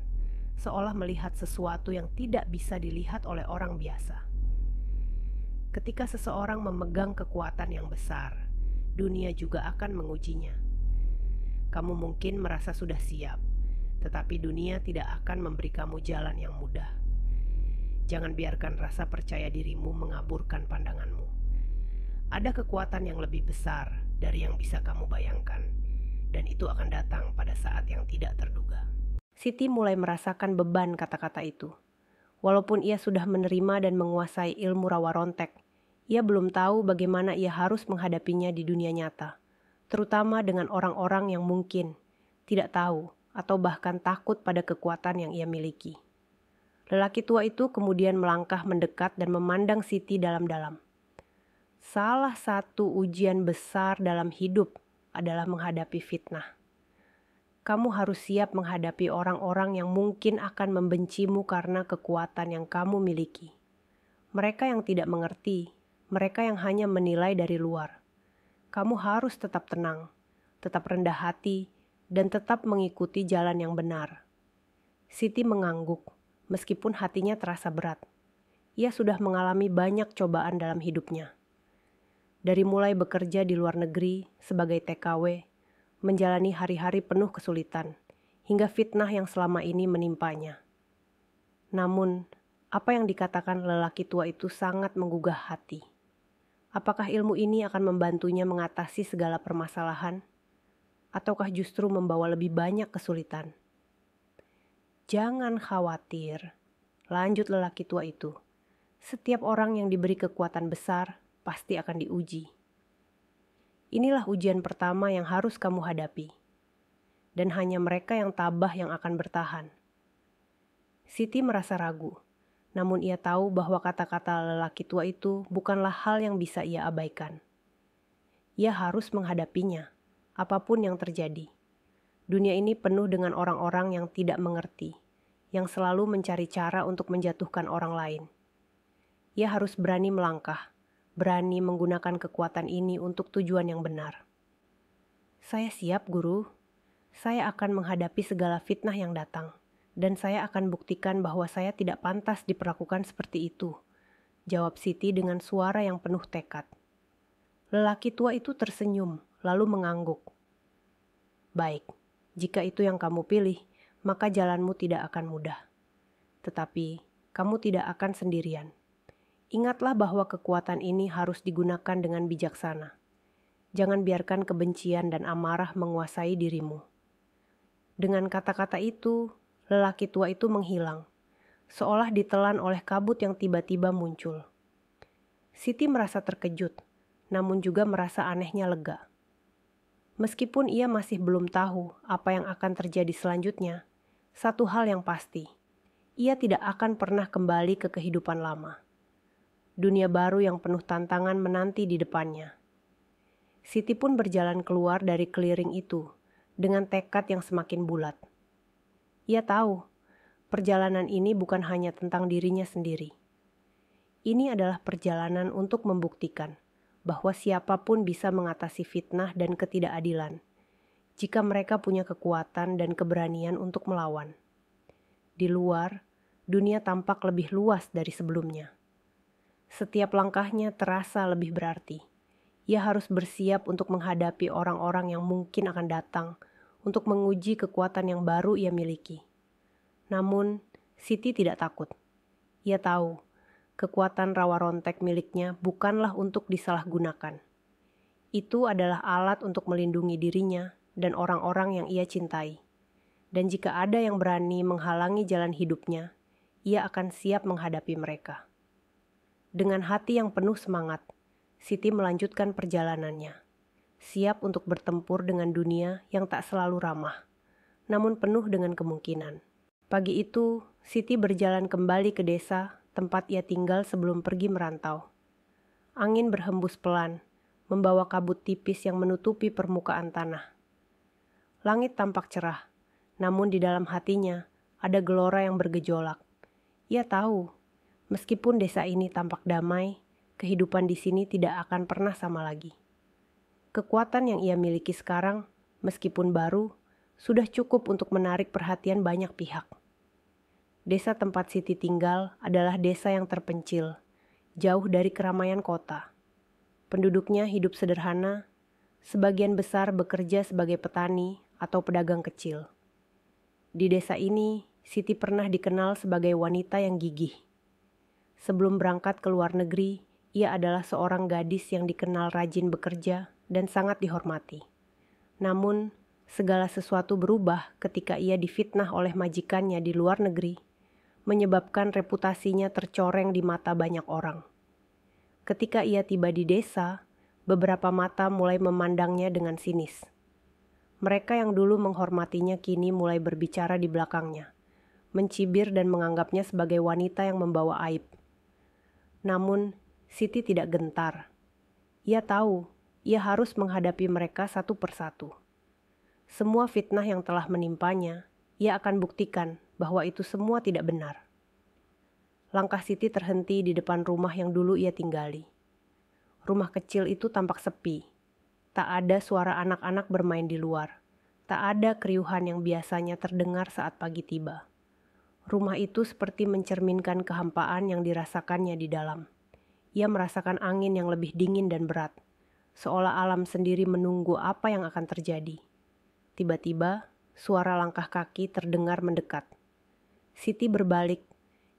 Speaker 1: seolah melihat sesuatu yang tidak bisa dilihat oleh orang biasa. Ketika seseorang memegang kekuatan yang besar, dunia juga akan mengujinya. Kamu mungkin merasa sudah siap, tetapi dunia tidak akan memberi kamu jalan yang mudah. Jangan biarkan rasa percaya dirimu mengaburkan pandanganmu. Ada kekuatan yang lebih besar dari yang bisa kamu bayangkan, dan itu akan datang pada saat yang tidak terduga. Siti mulai merasakan beban kata-kata itu. Walaupun ia sudah menerima dan menguasai ilmu rawa rontek, ia belum tahu bagaimana ia harus menghadapinya di dunia nyata, terutama dengan orang-orang yang mungkin tidak tahu atau bahkan takut pada kekuatan yang ia miliki. Lelaki tua itu kemudian melangkah mendekat dan memandang Siti dalam-dalam. Salah satu ujian besar dalam hidup adalah menghadapi fitnah. Kamu harus siap menghadapi orang-orang yang mungkin akan membencimu karena kekuatan yang kamu miliki. Mereka yang tidak mengerti, mereka yang hanya menilai dari luar. Kamu harus tetap tenang, tetap rendah hati, dan tetap mengikuti jalan yang benar. Siti mengangguk, meskipun hatinya terasa berat. Ia sudah mengalami banyak cobaan dalam hidupnya. Dari mulai bekerja di luar negeri sebagai TKW, menjalani hari-hari penuh kesulitan, hingga fitnah yang selama ini menimpanya. Namun, apa yang dikatakan lelaki tua itu sangat menggugah hati. Apakah ilmu ini akan membantunya mengatasi segala permasalahan? Ataukah justru membawa lebih banyak kesulitan? "Jangan khawatir," lanjut lelaki tua itu. "Setiap orang yang diberi kekuatan besar pasti akan diuji. Inilah ujian pertama yang harus kamu hadapi. Dan hanya mereka yang tabah yang akan bertahan." Siti merasa ragu, namun ia tahu bahwa kata-kata lelaki tua itu bukanlah hal yang bisa ia abaikan. Ia harus menghadapinya, apapun yang terjadi. Dunia ini penuh dengan orang-orang yang tidak mengerti, yang selalu mencari cara untuk menjatuhkan orang lain. Ia harus berani melangkah, berani menggunakan kekuatan ini untuk tujuan yang benar. "Saya siap, Guru. Saya akan menghadapi segala fitnah yang datang, dan saya akan buktikan bahwa saya tidak pantas diperlakukan seperti itu," jawab Siti dengan suara yang penuh tekad. Lelaki tua itu tersenyum, lalu mengangguk. "Baik, jika itu yang kamu pilih, maka jalanmu tidak akan mudah. Tetapi, kamu tidak akan sendirian. Ingatlah bahwa kekuatan ini harus digunakan dengan bijaksana. Jangan biarkan kebencian dan amarah menguasai dirimu." Dengan kata-kata itu, lelaki tua itu menghilang, seolah ditelan oleh kabut yang tiba-tiba muncul. Siti merasa terkejut, namun juga merasa anehnya lega. Meskipun ia masih belum tahu apa yang akan terjadi selanjutnya, satu hal yang pasti, ia tidak akan pernah kembali ke kehidupan lama. Dunia baru yang penuh tantangan menanti di depannya. Siti pun berjalan keluar dari clearing itu dengan tekad yang semakin bulat. Ia tahu, perjalanan ini bukan hanya tentang dirinya sendiri. Ini adalah perjalanan untuk membuktikan bahwa siapapun bisa mengatasi fitnah dan ketidakadilan jika mereka punya kekuatan dan keberanian untuk melawan. Di luar, dunia tampak lebih luas dari sebelumnya. Setiap langkahnya terasa lebih berarti. Ia harus bersiap untuk menghadapi orang-orang yang mungkin akan datang untuk menguji kekuatan yang baru ia miliki. Namun, Siti tidak takut. Ia tahu, kekuatan rawa rontek miliknya bukanlah untuk disalahgunakan. Itu adalah alat untuk melindungi dirinya dan orang-orang yang ia cintai. Dan jika ada yang berani menghalangi jalan hidupnya, ia akan siap menghadapi mereka. Dengan hati yang penuh semangat, Siti melanjutkan perjalanannya, siap untuk bertempur dengan dunia yang tak selalu ramah, namun penuh dengan kemungkinan. Pagi itu, Siti berjalan kembali ke desa tempat ia tinggal sebelum pergi merantau. Angin berhembus pelan, membawa kabut tipis yang menutupi permukaan tanah. Langit tampak cerah, namun di dalam hatinya ada gelora yang bergejolak. Ia tahu, meskipun desa ini tampak damai, kehidupan di sini tidak akan pernah sama lagi. Kekuatan yang ia miliki sekarang, meskipun baru, sudah cukup untuk menarik perhatian banyak pihak. Desa tempat Siti tinggal adalah desa yang terpencil, jauh dari keramaian kota. Penduduknya hidup sederhana, sebagian besar bekerja sebagai petani atau pedagang kecil. Di desa ini, Siti pernah dikenal sebagai wanita yang gigih. Sebelum berangkat ke luar negeri, ia adalah seorang gadis yang dikenal rajin bekerja dan sangat dihormati. Namun, segala sesuatu berubah ketika ia difitnah oleh majikannya di luar negeri, menyebabkan reputasinya tercoreng di mata banyak orang. Ketika ia tiba di desa, beberapa mata mulai memandangnya dengan sinis. Mereka yang dulu menghormatinya kini mulai berbicara di belakangnya, mencibir dan menganggapnya sebagai wanita yang membawa aib. Namun, Siti tidak gentar. Ia tahu, ia harus menghadapi mereka satu persatu. Semua fitnah yang telah menimpanya, ia akan buktikan bahwa itu semua tidak benar. Langkah Siti terhenti di depan rumah yang dulu ia tinggali. Rumah kecil itu tampak sepi. Tak ada suara anak-anak bermain di luar. Tak ada keriuhan yang biasanya terdengar saat pagi tiba. Rumah itu seperti mencerminkan kehampaan yang dirasakannya di dalam. Ia merasakan angin yang lebih dingin dan berat, seolah alam sendiri menunggu apa yang akan terjadi. Tiba-tiba, suara langkah kaki terdengar mendekat. Siti berbalik,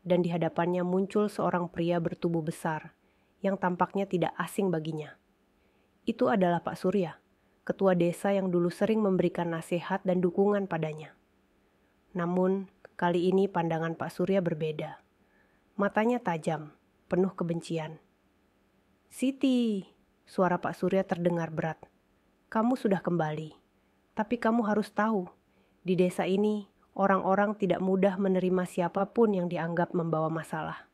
Speaker 1: dan di hadapannya muncul seorang pria bertubuh besar, yang tampaknya tidak asing baginya. Itu adalah Pak Surya, ketua desa yang dulu sering memberikan nasihat dan dukungan padanya. Namun, kali ini pandangan Pak Surya berbeda. Matanya tajam, penuh kebencian. "Siti," suara Pak Surya terdengar berat. "Kamu sudah kembali. Tapi kamu harus tahu, di desa ini orang-orang tidak mudah menerima siapapun yang dianggap membawa masalah.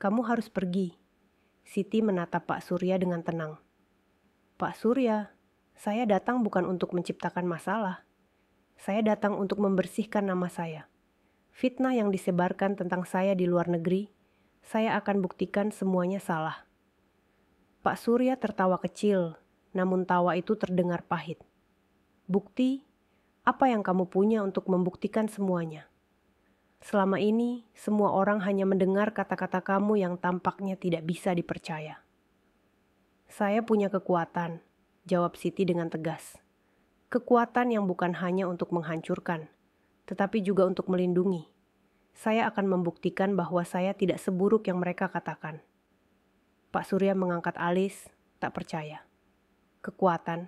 Speaker 1: Kamu harus pergi." Siti menatap Pak Surya dengan tenang. "Pak Surya, saya datang bukan untuk menciptakan masalah. Saya datang untuk membersihkan nama saya. Fitnah yang disebarkan tentang saya di luar negeri, saya akan buktikan semuanya salah." Pak Surya tertawa kecil, namun tawa itu terdengar pahit. "Bukti? Apa yang kamu punya untuk membuktikan semuanya? Selama ini, semua orang hanya mendengar kata-kata kamu yang tampaknya tidak bisa dipercaya." "Saya punya kekuatan," jawab Siti dengan tegas. "Kekuatan yang bukan hanya untuk menghancurkan, tetapi juga untuk melindungi. Saya akan membuktikan bahwa saya tidak seburuk yang mereka katakan." Pak Surya mengangkat alis, tak percaya. "Kekuatan?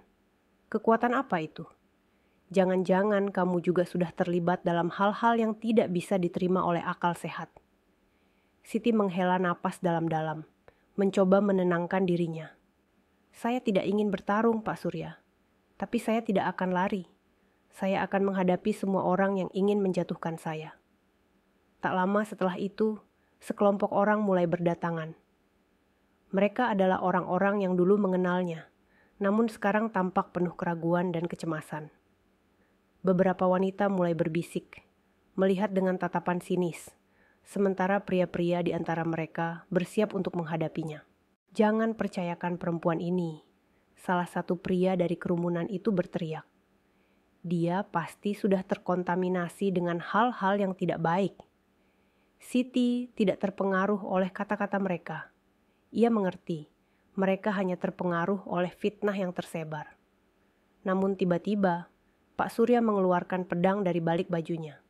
Speaker 1: Kekuatan apa itu? Jangan-jangan kamu juga sudah terlibat dalam hal-hal yang tidak bisa diterima oleh akal sehat." Siti menghela napas dalam-dalam, mencoba menenangkan dirinya. "Saya tidak ingin bertarung, Pak Surya. Tapi saya tidak akan lari. Saya akan menghadapi semua orang yang ingin menjatuhkan saya." Tak lama setelah itu, sekelompok orang mulai berdatangan. Mereka adalah orang-orang yang dulu mengenalnya, namun sekarang tampak penuh keraguan dan kecemasan. Beberapa wanita mulai berbisik, melihat dengan tatapan sinis, sementara pria-pria di antara mereka bersiap untuk menghadapinya. "Jangan percayakan perempuan ini," salah satu pria dari kerumunan itu berteriak. "Dia pasti sudah terkontaminasi dengan hal-hal yang tidak baik." Siti tidak terpengaruh oleh kata-kata mereka. Ia mengerti mereka hanya terpengaruh oleh fitnah yang tersebar. Namun tiba-tiba, Pak Surya mengeluarkan pedang dari balik bajunya.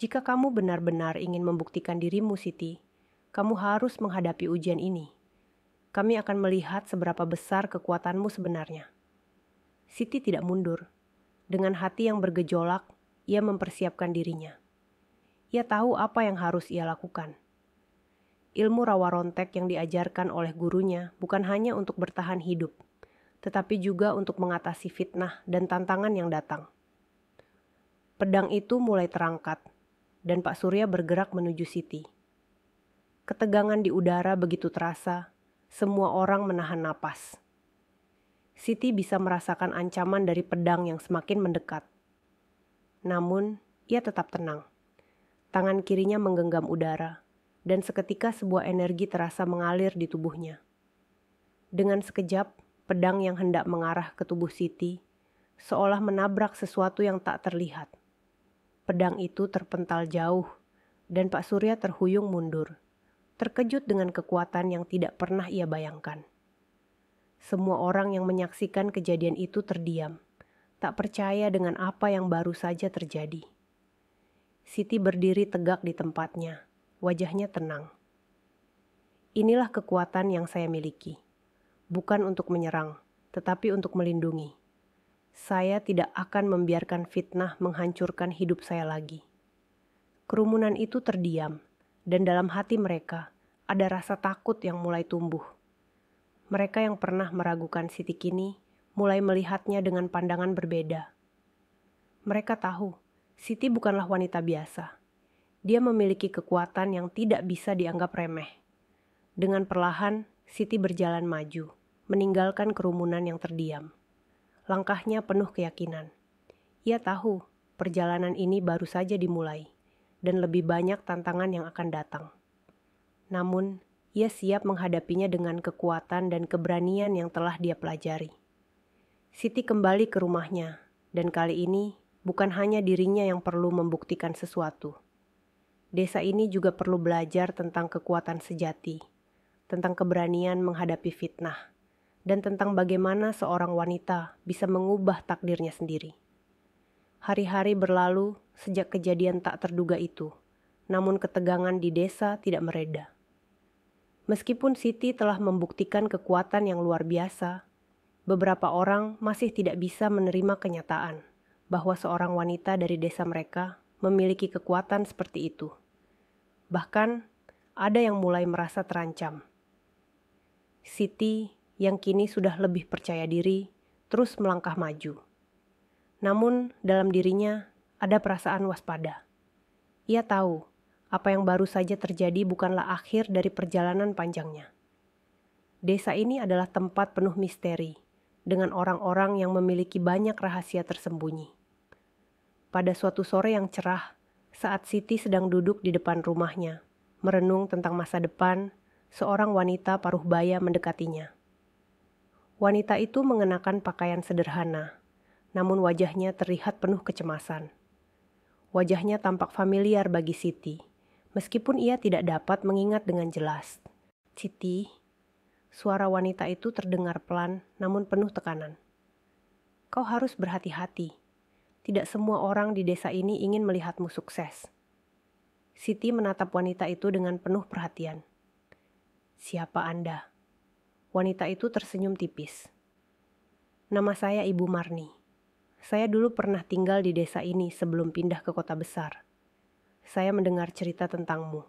Speaker 1: Jika kamu benar-benar ingin membuktikan dirimu, Siti, kamu harus menghadapi ujian ini. Kami akan melihat seberapa besar kekuatanmu sebenarnya. Siti tidak mundur. Dengan hati yang bergejolak, ia mempersiapkan dirinya. Ia tahu apa yang harus ia lakukan. Ilmu rawa rontek yang diajarkan oleh gurunya bukan hanya untuk bertahan hidup, tetapi juga untuk mengatasi fitnah dan tantangan yang datang. Pedang itu mulai terangkat, dan Pak Surya bergerak menuju Siti. Ketegangan di udara begitu terasa, semua orang menahan napas. Siti bisa merasakan ancaman dari pedang yang semakin mendekat. Namun, ia tetap tenang. Tangan kirinya menggenggam udara, dan seketika sebuah energi terasa mengalir di tubuhnya. Dengan sekejap, pedang yang hendak mengarah ke tubuh Siti, seolah menabrak sesuatu yang tak terlihat. Pedang itu terpental jauh, dan Pak Surya terhuyung mundur, terkejut dengan kekuatan yang tidak pernah ia bayangkan. Semua orang yang menyaksikan kejadian itu terdiam, tak percaya dengan apa yang baru saja terjadi. Siti berdiri tegak di tempatnya, wajahnya tenang. Inilah kekuatan yang saya miliki, bukan untuk menyerang, tetapi untuk melindungi. Saya tidak akan membiarkan fitnah menghancurkan hidup saya lagi. Kerumunan itu terdiam, dan dalam hati mereka ada rasa takut yang mulai tumbuh. Mereka yang pernah meragukan Siti kini mulai melihatnya dengan pandangan berbeda. Mereka tahu Siti bukanlah wanita biasa. Dia memiliki kekuatan yang tidak bisa dianggap remeh. Dengan perlahan, Siti berjalan maju, meninggalkan kerumunan yang terdiam. Langkahnya penuh keyakinan. Ia tahu perjalanan ini baru saja dimulai, dan lebih banyak tantangan yang akan datang. Namun, ia siap menghadapinya dengan kekuatan dan keberanian yang telah dia pelajari. Siti kembali ke rumahnya, dan kali ini bukan hanya dirinya yang perlu membuktikan sesuatu. Desa ini juga perlu belajar tentang kekuatan sejati, tentang keberanian menghadapi fitnah, dan tentang bagaimana seorang wanita bisa mengubah takdirnya sendiri. Hari-hari berlalu sejak kejadian tak terduga itu, namun ketegangan di desa tidak mereda. Meskipun Siti telah membuktikan kekuatan yang luar biasa, beberapa orang masih tidak bisa menerima kenyataan bahwa seorang wanita dari desa mereka memiliki kekuatan seperti itu. Bahkan, ada yang mulai merasa terancam. Siti yang kini sudah lebih percaya diri, terus melangkah maju. Namun dalam dirinya ada perasaan waspada. Ia tahu apa yang baru saja terjadi bukanlah akhir dari perjalanan panjangnya. Desa ini adalah tempat penuh misteri, dengan orang-orang yang memiliki banyak rahasia tersembunyi. Pada suatu sore yang cerah, saat Siti sedang duduk di depan rumahnya, merenung tentang masa depan, seorang wanita paruh baya mendekatinya. Wanita itu mengenakan pakaian sederhana, namun wajahnya terlihat penuh kecemasan. Wajahnya tampak familiar bagi Siti, meskipun ia tidak dapat mengingat dengan jelas. "Siti," suara wanita itu terdengar pelan namun penuh tekanan. "Kau harus berhati-hati. Tidak semua orang di desa ini ingin melihatmu sukses." Siti menatap wanita itu dengan penuh perhatian. "Siapa Anda?" Wanita itu tersenyum tipis. "Nama saya Ibu Marni. Saya dulu pernah tinggal di desa ini sebelum pindah ke kota besar. Saya mendengar cerita tentangmu,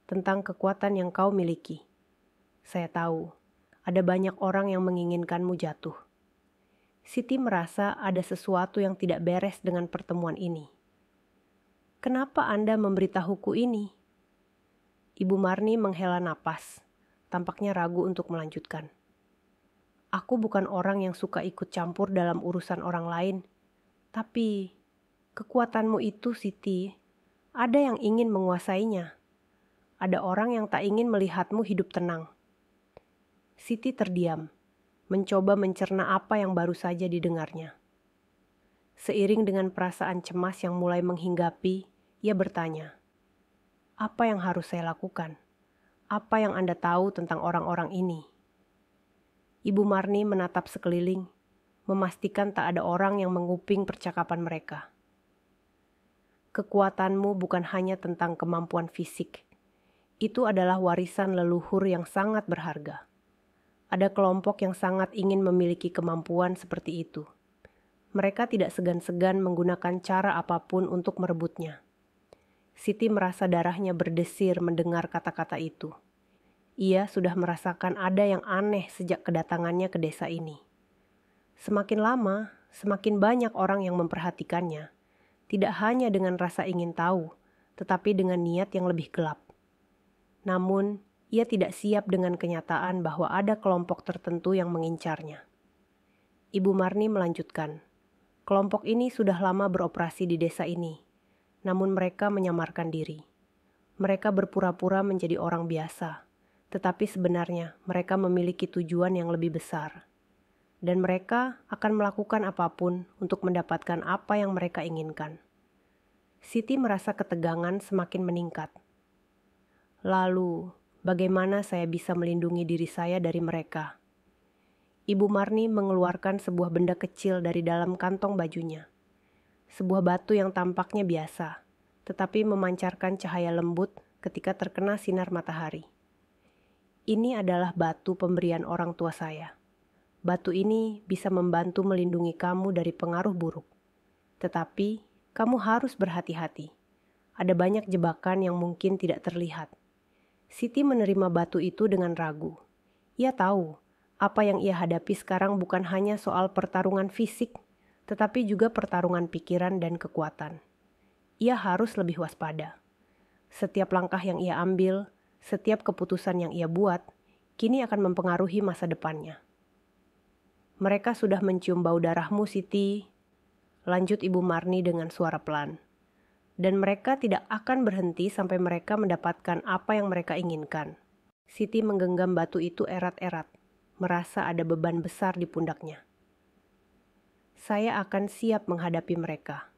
Speaker 1: tentang kekuatan yang kau miliki. Saya tahu, ada banyak orang yang menginginkanmu jatuh." Siti merasa ada sesuatu yang tidak beres dengan pertemuan ini. "Kenapa Anda memberitahuku ini?" Ibu Marni menghela napas, tampaknya ragu untuk melanjutkan. "Aku bukan orang yang suka ikut campur dalam urusan orang lain, tapi kekuatanmu itu, Siti, ada yang ingin menguasainya. Ada orang yang tak ingin melihatmu hidup tenang." Siti terdiam, mencoba mencerna apa yang baru saja didengarnya. Seiring dengan perasaan cemas yang mulai menghinggapi, ia bertanya, "Apa yang harus saya lakukan? apa yang Anda tahu tentang orang-orang ini?" Ibu Marni menatap sekeliling, memastikan tak ada orang yang menguping percakapan mereka. "Kekuatanmu bukan hanya tentang kemampuan fisik. Itu adalah warisan leluhur yang sangat berharga. Ada kelompok yang sangat ingin memiliki kemampuan seperti itu. Mereka tidak segan-segan menggunakan cara apapun untuk merebutnya." Siti merasa darahnya berdesir mendengar kata-kata itu. Ia sudah merasakan ada yang aneh sejak kedatangannya ke desa ini. Semakin lama, semakin banyak orang yang memperhatikannya, tidak hanya dengan rasa ingin tahu, tetapi dengan niat yang lebih gelap. Namun, ia tidak siap dengan kenyataan bahwa ada kelompok tertentu yang mengincarnya. Ibu Marni melanjutkan, "Kelompok ini sudah lama beroperasi di desa ini, namun mereka menyamarkan diri. Mereka berpura-pura menjadi orang biasa, tetapi sebenarnya mereka memiliki tujuan yang lebih besar. Dan mereka akan melakukan apapun untuk mendapatkan apa yang mereka inginkan." Siti merasa ketegangan semakin meningkat. "Lalu, bagaimana saya bisa melindungi diri saya dari mereka?" Ibu Marni mengeluarkan sebuah benda kecil dari dalam kantong bajunya. Sebuah batu yang tampaknya biasa, tetapi memancarkan cahaya lembut ketika terkena sinar matahari. "Ini adalah batu pemberian orang tua saya. Batu ini bisa membantu melindungi kamu dari pengaruh buruk. Tetapi, kamu harus berhati-hati. Ada banyak jebakan yang mungkin tidak terlihat." Siti menerima batu itu dengan ragu. Ia tahu, apa yang ia hadapi sekarang bukan hanya soal pertarungan fisik, tetapi juga pertarungan pikiran dan kekuatan. Ia harus lebih waspada. Setiap langkah yang ia ambil, setiap keputusan yang ia buat, kini akan mempengaruhi masa depannya. "Mereka sudah mencium bau darahmu, Siti," lanjut Ibu Marni dengan suara pelan. "Dan mereka tidak akan berhenti sampai mereka mendapatkan apa yang mereka inginkan." Siti menggenggam batu itu erat-erat, merasa ada beban besar di pundaknya. "Saya akan siap menghadapi mereka."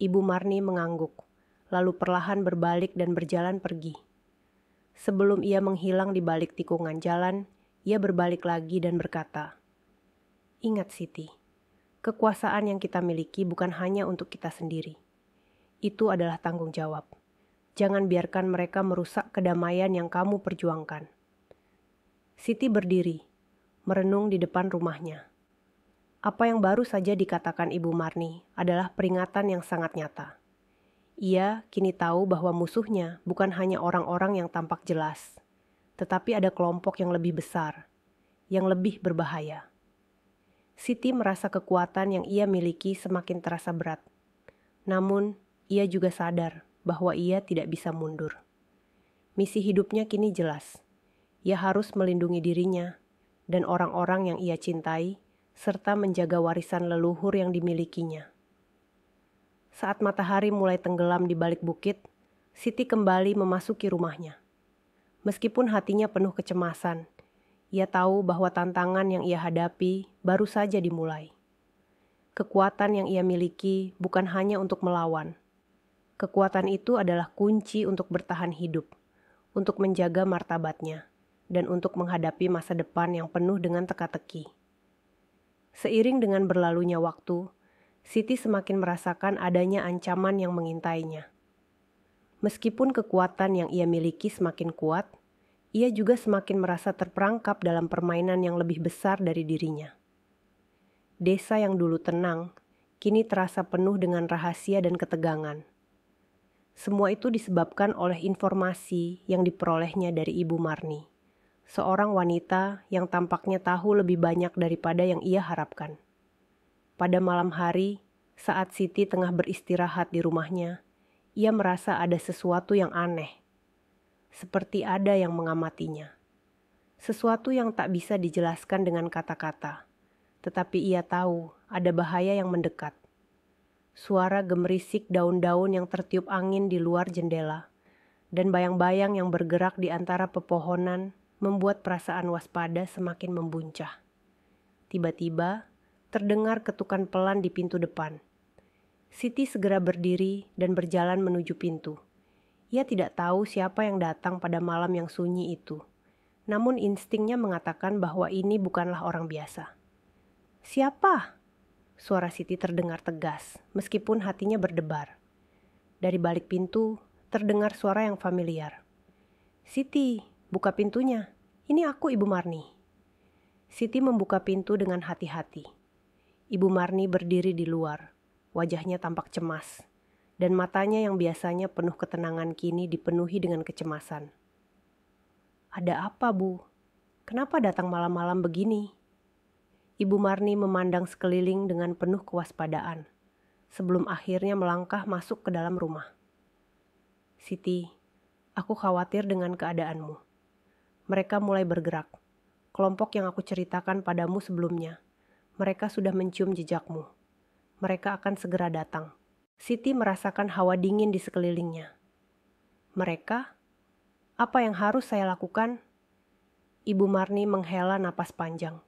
Speaker 1: Ibu Marni mengangguk, lalu perlahan berbalik dan berjalan pergi. Sebelum ia menghilang di balik tikungan jalan, ia berbalik lagi dan berkata, "Ingat Siti, kekuasaan yang kita miliki bukan hanya untuk kita sendiri. Itu adalah tanggung jawab. Jangan biarkan mereka merusak kedamaian yang kamu perjuangkan." Siti berdiri, merenung di depan rumahnya. Apa yang baru saja dikatakan Ibu Marni adalah peringatan yang sangat nyata. Ia kini tahu bahwa musuhnya bukan hanya orang-orang yang tampak jelas, tetapi ada kelompok yang lebih besar, yang lebih berbahaya. Siti merasa kekuatan yang ia miliki semakin terasa berat. Namun, ia juga sadar bahwa ia tidak bisa mundur. Misi hidupnya kini jelas. Ia harus melindungi dirinya dan orang-orang yang ia cintai, serta menjaga warisan leluhur yang dimilikinya. Saat matahari mulai tenggelam di balik bukit, Siti kembali memasuki rumahnya. Meskipun hatinya penuh kecemasan, ia tahu bahwa tantangan yang ia hadapi baru saja dimulai. Kekuatan yang ia miliki bukan hanya untuk melawan. Kekuatan itu adalah kunci untuk bertahan hidup, untuk menjaga martabatnya, dan untuk menghadapi masa depan yang penuh dengan teka-teki. Seiring dengan berlalunya waktu, Siti semakin merasakan adanya ancaman yang mengintainya. Meskipun kekuatan yang ia miliki semakin kuat, ia juga semakin merasa terperangkap dalam permainan yang lebih besar dari dirinya. Desa yang dulu tenang, kini terasa penuh dengan rahasia dan ketegangan. Semua itu disebabkan oleh informasi yang diperolehnya dari Ibu Marni, seorang wanita yang tampaknya tahu lebih banyak daripada yang ia harapkan. Pada malam hari, saat Siti tengah beristirahat di rumahnya, ia merasa ada sesuatu yang aneh. Seperti ada yang mengamatinya. Sesuatu yang tak bisa dijelaskan dengan kata-kata, tetapi ia tahu ada bahaya yang mendekat. Suara gemerisik daun-daun yang tertiup angin di luar jendela, dan bayang-bayang yang bergerak di antara pepohonan membuat perasaan waspada semakin membuncah. Tiba-tiba, terdengar ketukan pelan di pintu depan. Siti segera berdiri dan berjalan menuju pintu. Ia tidak tahu siapa yang datang pada malam yang sunyi itu. Namun instingnya mengatakan bahwa ini bukanlah orang biasa. "Siapa?" Suara Siti terdengar tegas, meskipun hatinya berdebar. Dari balik pintu, terdengar suara yang familiar. "Siti, buka pintunya. Ini aku, Ibu Marni." Siti membuka pintu dengan hati-hati. Ibu Marni berdiri di luar. Wajahnya tampak cemas, dan matanya yang biasanya penuh ketenangan kini dipenuhi dengan kecemasan. "Ada apa, Bu? Kenapa datang malam-malam begini?" Ibu Marni memandang sekeliling dengan penuh kewaspadaan, sebelum akhirnya melangkah masuk ke dalam rumah. "Siti, aku khawatir dengan keadaanmu." Mereka mulai bergerak. Kelompok yang aku ceritakan padamu sebelumnya, mereka sudah mencium jejakmu. Mereka akan segera datang. Siti merasakan hawa dingin di sekelilingnya. "Mereka? Apa yang harus saya lakukan?" Ibu Marni menghela napas panjang,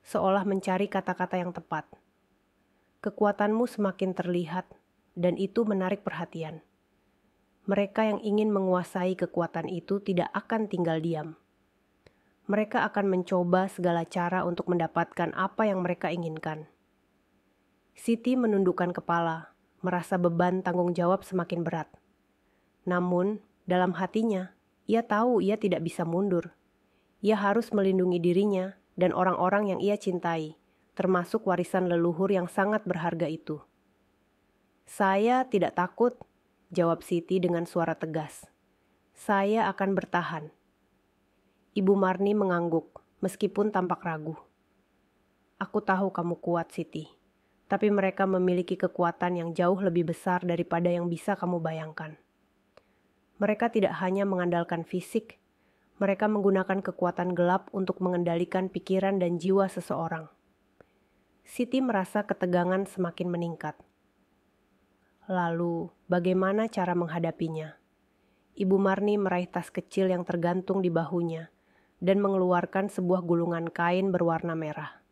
Speaker 1: seolah mencari kata-kata yang tepat. "Kekuatanmu semakin terlihat, dan itu menarik perhatian. Mereka yang ingin menguasai kekuatan itu tidak akan tinggal diam. Mereka akan mencoba segala cara untuk mendapatkan apa yang mereka inginkan." Siti menundukkan kepala, merasa beban tanggung jawab semakin berat. Namun, dalam hatinya, ia tahu ia tidak bisa mundur. Ia harus melindungi dirinya dan orang-orang yang ia cintai, termasuk warisan leluhur yang sangat berharga itu. "Saya tidak takut," jawab Siti dengan suara tegas. "Saya akan bertahan." Ibu Marni mengangguk, meskipun tampak ragu. "Aku tahu kamu kuat, Siti. Tapi mereka memiliki kekuatan yang jauh lebih besar daripada yang bisa kamu bayangkan. Mereka tidak hanya mengandalkan fisik, mereka menggunakan kekuatan gelap untuk mengendalikan pikiran dan jiwa seseorang." Siti merasa ketegangan semakin meningkat. Lalu, bagaimana cara menghadapinya? Ibu Marni meraih tas kecil yang tergantung di bahunya dan mengeluarkan sebuah gulungan kain berwarna merah.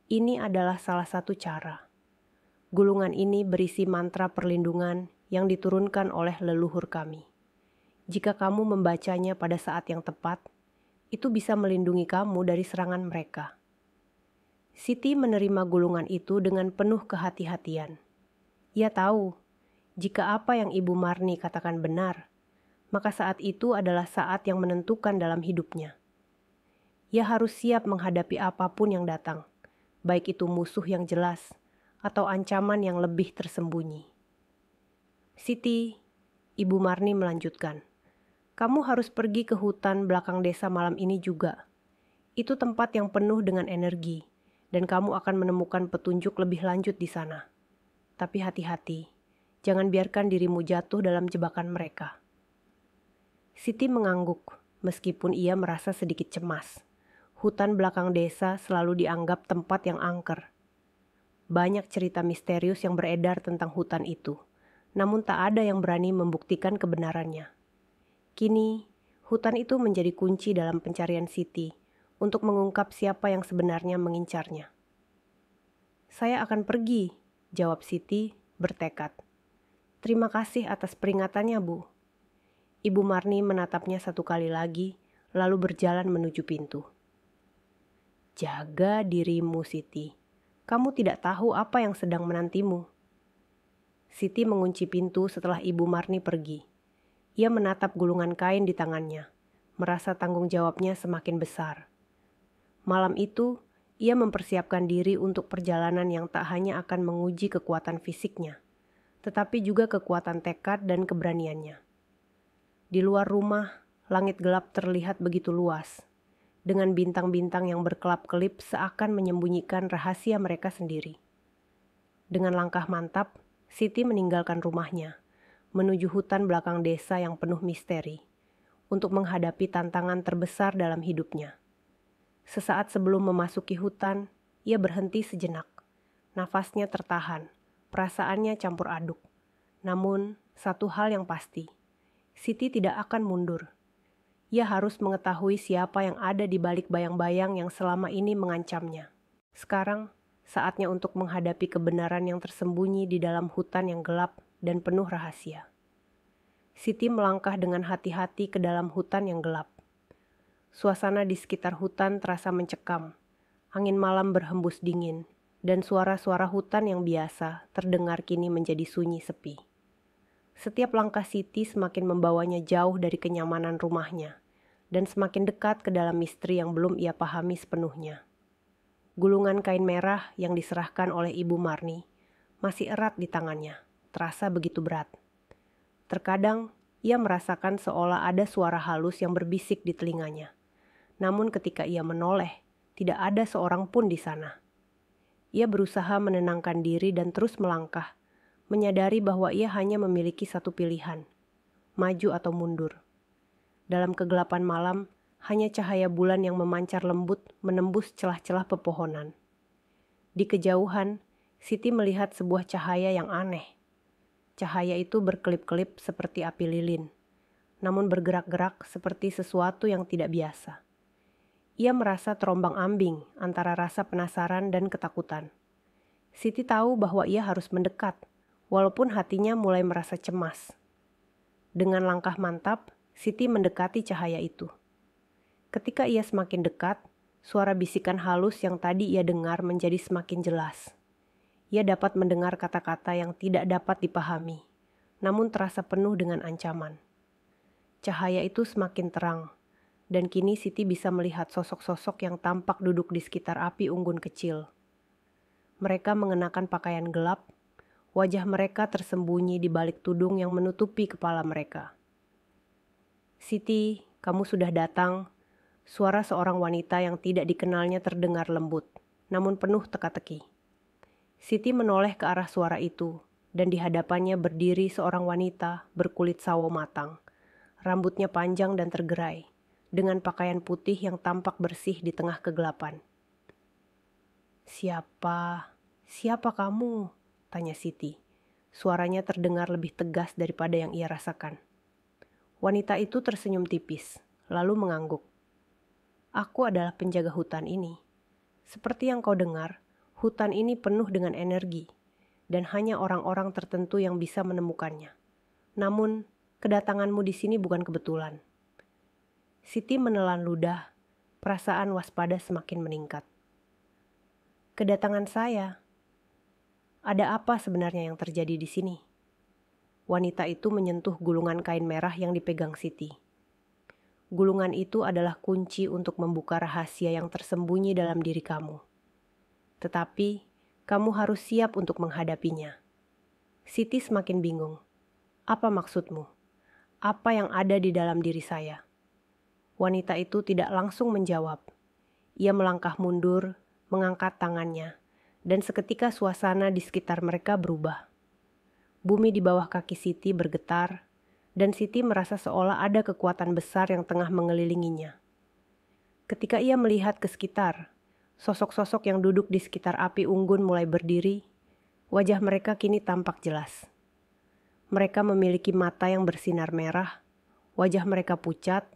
Speaker 1: "Ini adalah salah satu cara. Gulungan ini berisi mantra perlindungan yang diturunkan oleh leluhur kami. Jika kamu membacanya pada saat yang tepat, itu bisa melindungi kamu dari serangan mereka." Siti menerima gulungan itu dengan penuh kehati-hatian. Ia tahu, jika apa yang Ibu Marni katakan benar, maka saat itu adalah saat yang menentukan dalam hidupnya. Ia harus siap menghadapi apapun yang datang, baik itu musuh yang jelas atau ancaman yang lebih tersembunyi. "Siti," Ibu Marni melanjutkan, "kamu harus pergi ke hutan belakang desa malam ini juga. Itu tempat yang penuh dengan energi, dan kamu akan menemukan petunjuk lebih lanjut di sana. Tapi hati-hati, jangan biarkan dirimu jatuh dalam jebakan mereka." Siti mengangguk, meskipun ia merasa sedikit cemas. Hutan belakang desa selalu dianggap tempat yang angker. Banyak cerita misterius yang beredar tentang hutan itu, namun tak ada yang berani membuktikan kebenarannya. Kini, hutan itu menjadi kunci dalam pencarian Siti untuk mengungkap siapa yang sebenarnya mengincarnya. "Saya akan pergi," jawab Siti bertekad. "Terima kasih atas peringatannya, Bu." Ibu Marni menatapnya satu kali lagi, lalu berjalan menuju pintu. "Jaga dirimu, Siti. Kamu tidak tahu apa yang sedang menantimu." Siti mengunci pintu setelah Ibu Marni pergi. Ia menatap gulungan kain di tangannya, merasa tanggung jawabnya semakin besar. Malam itu, ia mempersiapkan diri untuk perjalanan yang tak hanya akan menguji kekuatan fisiknya, tetapi juga kekuatan tekad dan keberaniannya. Di luar rumah, langit gelap terlihat begitu luas, dengan bintang-bintang yang berkelap-kelip seakan menyembunyikan rahasia mereka sendiri. Dengan langkah mantap, Siti meninggalkan rumahnya, menuju hutan belakang desa yang penuh misteri, untuk menghadapi tantangan terbesar dalam hidupnya. Sesaat sebelum memasuki hutan, ia berhenti sejenak. Nafasnya tertahan, perasaannya campur aduk. Namun, satu hal yang pasti, Siti tidak akan mundur. Ia harus mengetahui siapa yang ada di balik bayang-bayang yang selama ini mengancamnya. Sekarang, saatnya untuk menghadapi kebenaran yang tersembunyi di dalam hutan yang gelap dan penuh rahasia. Siti melangkah dengan hati-hati ke dalam hutan yang gelap. Suasana di sekitar hutan terasa mencekam. Angin malam berhembus dingin, dan suara-suara hutan yang biasa terdengar kini menjadi sunyi sepi. Setiap langkah Siti semakin membawanya jauh dari kenyamanan rumahnya, dan semakin dekat ke dalam misteri yang belum ia pahami sepenuhnya. Gulungan kain merah yang diserahkan oleh Ibu Marni masih erat di tangannya, terasa begitu berat. Terkadang, ia merasakan seolah ada suara halus yang berbisik di telinganya. Namun ketika ia menoleh, tidak ada seorang pun di sana. Ia berusaha menenangkan diri dan terus melangkah, menyadari bahwa ia hanya memiliki satu pilihan, maju atau mundur. Dalam kegelapan malam, hanya cahaya bulan yang memancar lembut menembus celah-celah pepohonan. Di kejauhan, Siti melihat sebuah cahaya yang aneh. Cahaya itu berkelip-kelip seperti api lilin, namun bergerak-gerak seperti sesuatu yang tidak biasa. Ia merasa terombang-ambing antara rasa penasaran dan ketakutan. Siti tahu bahwa ia harus mendekat, walaupun hatinya mulai merasa cemas. Dengan langkah mantap, Siti mendekati cahaya itu. Ketika ia semakin dekat, suara bisikan halus yang tadi ia dengar menjadi semakin jelas. Ia dapat mendengar kata-kata yang tidak dapat dipahami, namun terasa penuh dengan ancaman. Cahaya itu semakin terang, dan kini Siti bisa melihat sosok-sosok yang tampak duduk di sekitar api unggun kecil. Mereka mengenakan pakaian gelap, wajah mereka tersembunyi di balik tudung yang menutupi kepala mereka. "Siti, kamu sudah datang," suara seorang wanita yang tidak dikenalnya terdengar lembut, namun penuh teka-teki. Siti menoleh ke arah suara itu, dan di hadapannya berdiri seorang wanita berkulit sawo matang. Rambutnya panjang dan tergerai, dengan pakaian putih yang tampak bersih di tengah kegelapan. Siapa kamu?" tanya Siti. Suaranya terdengar lebih tegas daripada yang ia rasakan. Wanita itu tersenyum tipis, lalu mengangguk. "Aku adalah penjaga hutan ini. Seperti yang kau dengar, hutan ini penuh dengan energi, dan hanya orang-orang tertentu yang bisa menemukannya. Namun, kedatanganmu di sini bukan kebetulan." Siti menelan ludah, perasaan waspada semakin meningkat. "Kedatangan saya? Ada apa sebenarnya yang terjadi di sini?" Wanita itu menyentuh gulungan kain merah yang dipegang Siti. "Gulungan itu adalah kunci untuk membuka rahasia yang tersembunyi dalam diri kamu. Tetapi, kamu harus siap untuk menghadapinya." Siti semakin bingung. "Apa maksudmu? Apa yang ada di dalam diri saya?" Wanita itu tidak langsung menjawab. Ia melangkah mundur, mengangkat tangannya, dan seketika suasana di sekitar mereka berubah. Bumi di bawah kaki Siti bergetar, dan Siti merasa seolah ada kekuatan besar yang tengah mengelilinginya. Ketika ia melihat ke sekitar, sosok-sosok yang duduk di sekitar api unggun mulai berdiri. Wajah mereka kini tampak jelas. Mereka memiliki mata yang bersinar merah, wajah mereka pucat,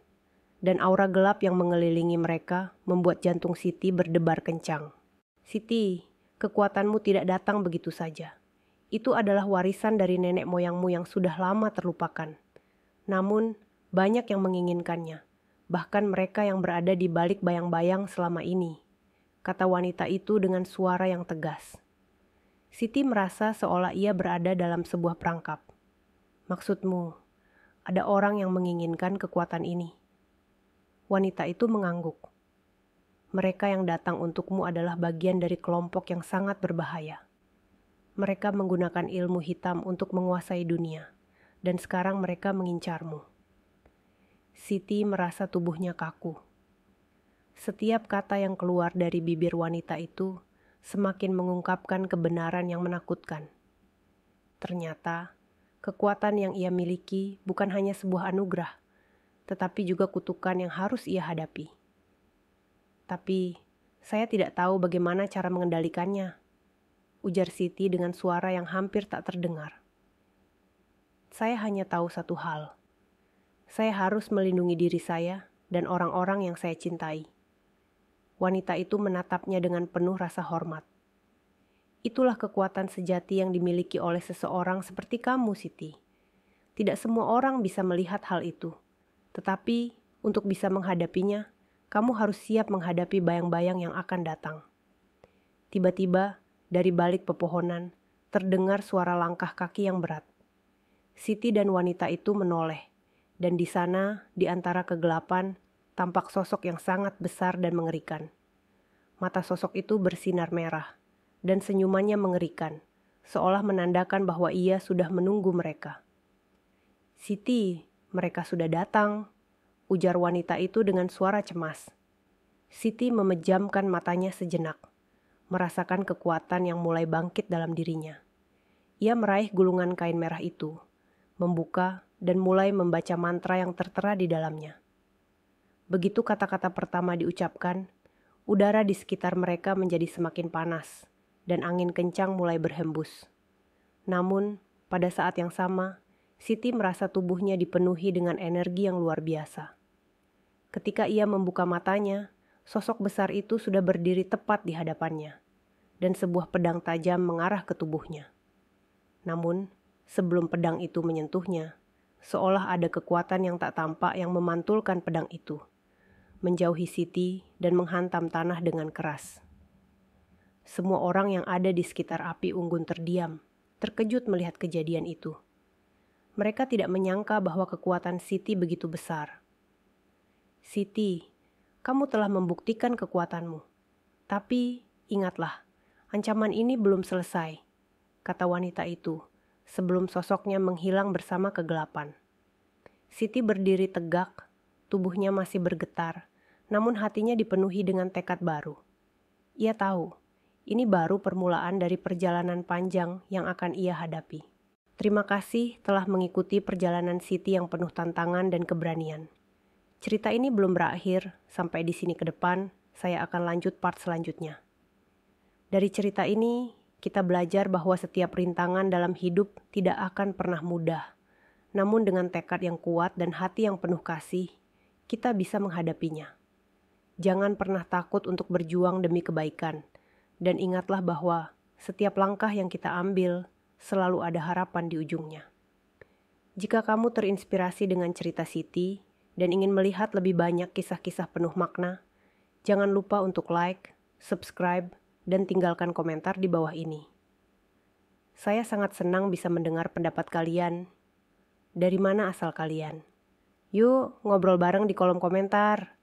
Speaker 1: dan aura gelap yang mengelilingi mereka membuat jantung Siti berdebar kencang. "Siti, kekuatanmu tidak datang begitu saja. Itu adalah warisan dari nenek moyangmu yang sudah lama terlupakan. Namun, banyak yang menginginkannya, bahkan mereka yang berada di balik bayang-bayang selama ini," kata wanita itu dengan suara yang tegas. Siti merasa seolah ia berada dalam sebuah perangkap. "Maksudmu, ada orang yang menginginkan kekuatan ini?" Wanita itu mengangguk. "Mereka yang datang untukmu adalah bagian dari kelompok yang sangat berbahaya. Mereka menggunakan ilmu hitam untuk menguasai dunia, dan sekarang mereka mengincarmu." Siti merasa tubuhnya kaku. Setiap kata yang keluar dari bibir wanita itu semakin mengungkapkan kebenaran yang menakutkan. Ternyata, kekuatan yang ia miliki bukan hanya sebuah anugerah, tetapi juga kutukan yang harus ia hadapi. "Tapi, saya tidak tahu bagaimana cara mengendalikannya," ujar Siti dengan suara yang hampir tak terdengar. "Saya hanya tahu satu hal. Saya harus melindungi diri saya dan orang-orang yang saya cintai." Wanita itu menatapnya dengan penuh rasa hormat. "Itulah kekuatan sejati yang dimiliki oleh seseorang seperti kamu, Siti. Tidak semua orang bisa melihat hal itu. Tetapi, untuk bisa menghadapinya, kamu harus siap menghadapi bayang-bayang yang akan datang. Tiba-tiba, dari balik pepohonan, terdengar suara langkah kaki yang berat. Siti dan wanita itu menoleh, dan di sana, di antara kegelapan, tampak sosok yang sangat besar dan mengerikan. Mata sosok itu bersinar merah, dan senyumannya mengerikan, seolah menandakan bahwa ia sudah menunggu mereka. "Siti, mereka sudah datang," ujar wanita itu dengan suara cemas. Siti memejamkan matanya sejenak, merasakan kekuatan yang mulai bangkit dalam dirinya. Ia meraih gulungan kain merah itu, membuka dan mulai membaca mantra yang tertera di dalamnya. Begitu kata-kata pertama diucapkan, udara di sekitar mereka menjadi semakin panas, dan angin kencang mulai berhembus. Namun, pada saat yang sama, Siti merasa tubuhnya dipenuhi dengan energi yang luar biasa. Ketika ia membuka matanya, sosok besar itu sudah berdiri tepat di hadapannya, dan sebuah pedang tajam mengarah ke tubuhnya. Namun, sebelum pedang itu menyentuhnya, seolah ada kekuatan yang tak tampak yang memantulkan pedang itu, menjauhi Siti dan menghantam tanah dengan keras. Semua orang yang ada di sekitar api unggun terdiam, terkejut melihat kejadian itu. Mereka tidak menyangka bahwa kekuatan Siti begitu besar. "Siti, kamu telah membuktikan kekuatanmu. Tapi ingatlah, ancaman ini belum selesai," kata wanita itu, sebelum sosoknya menghilang bersama kegelapan. Siti berdiri tegak, tubuhnya masih bergetar, namun hatinya dipenuhi dengan tekad baru. Ia tahu, ini baru permulaan dari perjalanan panjang yang akan ia hadapi. Terima kasih telah mengikuti perjalanan Siti yang penuh tantangan dan keberanian. Cerita ini belum berakhir, sampai di sini ke depan, saya akan lanjut part selanjutnya. Dari cerita ini, kita belajar bahwa setiap rintangan dalam hidup tidak akan pernah mudah. Namun dengan tekad yang kuat dan hati yang penuh kasih, kita bisa menghadapinya. Jangan pernah takut untuk berjuang demi kebaikan, dan ingatlah bahwa setiap langkah yang kita ambil selalu ada harapan di ujungnya. Jika kamu terinspirasi dengan cerita Siti dan ingin melihat lebih banyak kisah-kisah penuh makna, jangan lupa untuk like, subscribe, dan tinggalkan komentar di bawah ini. Saya sangat senang bisa mendengar pendapat kalian. Dari mana asal kalian? Yuk ngobrol bareng di kolom komentar.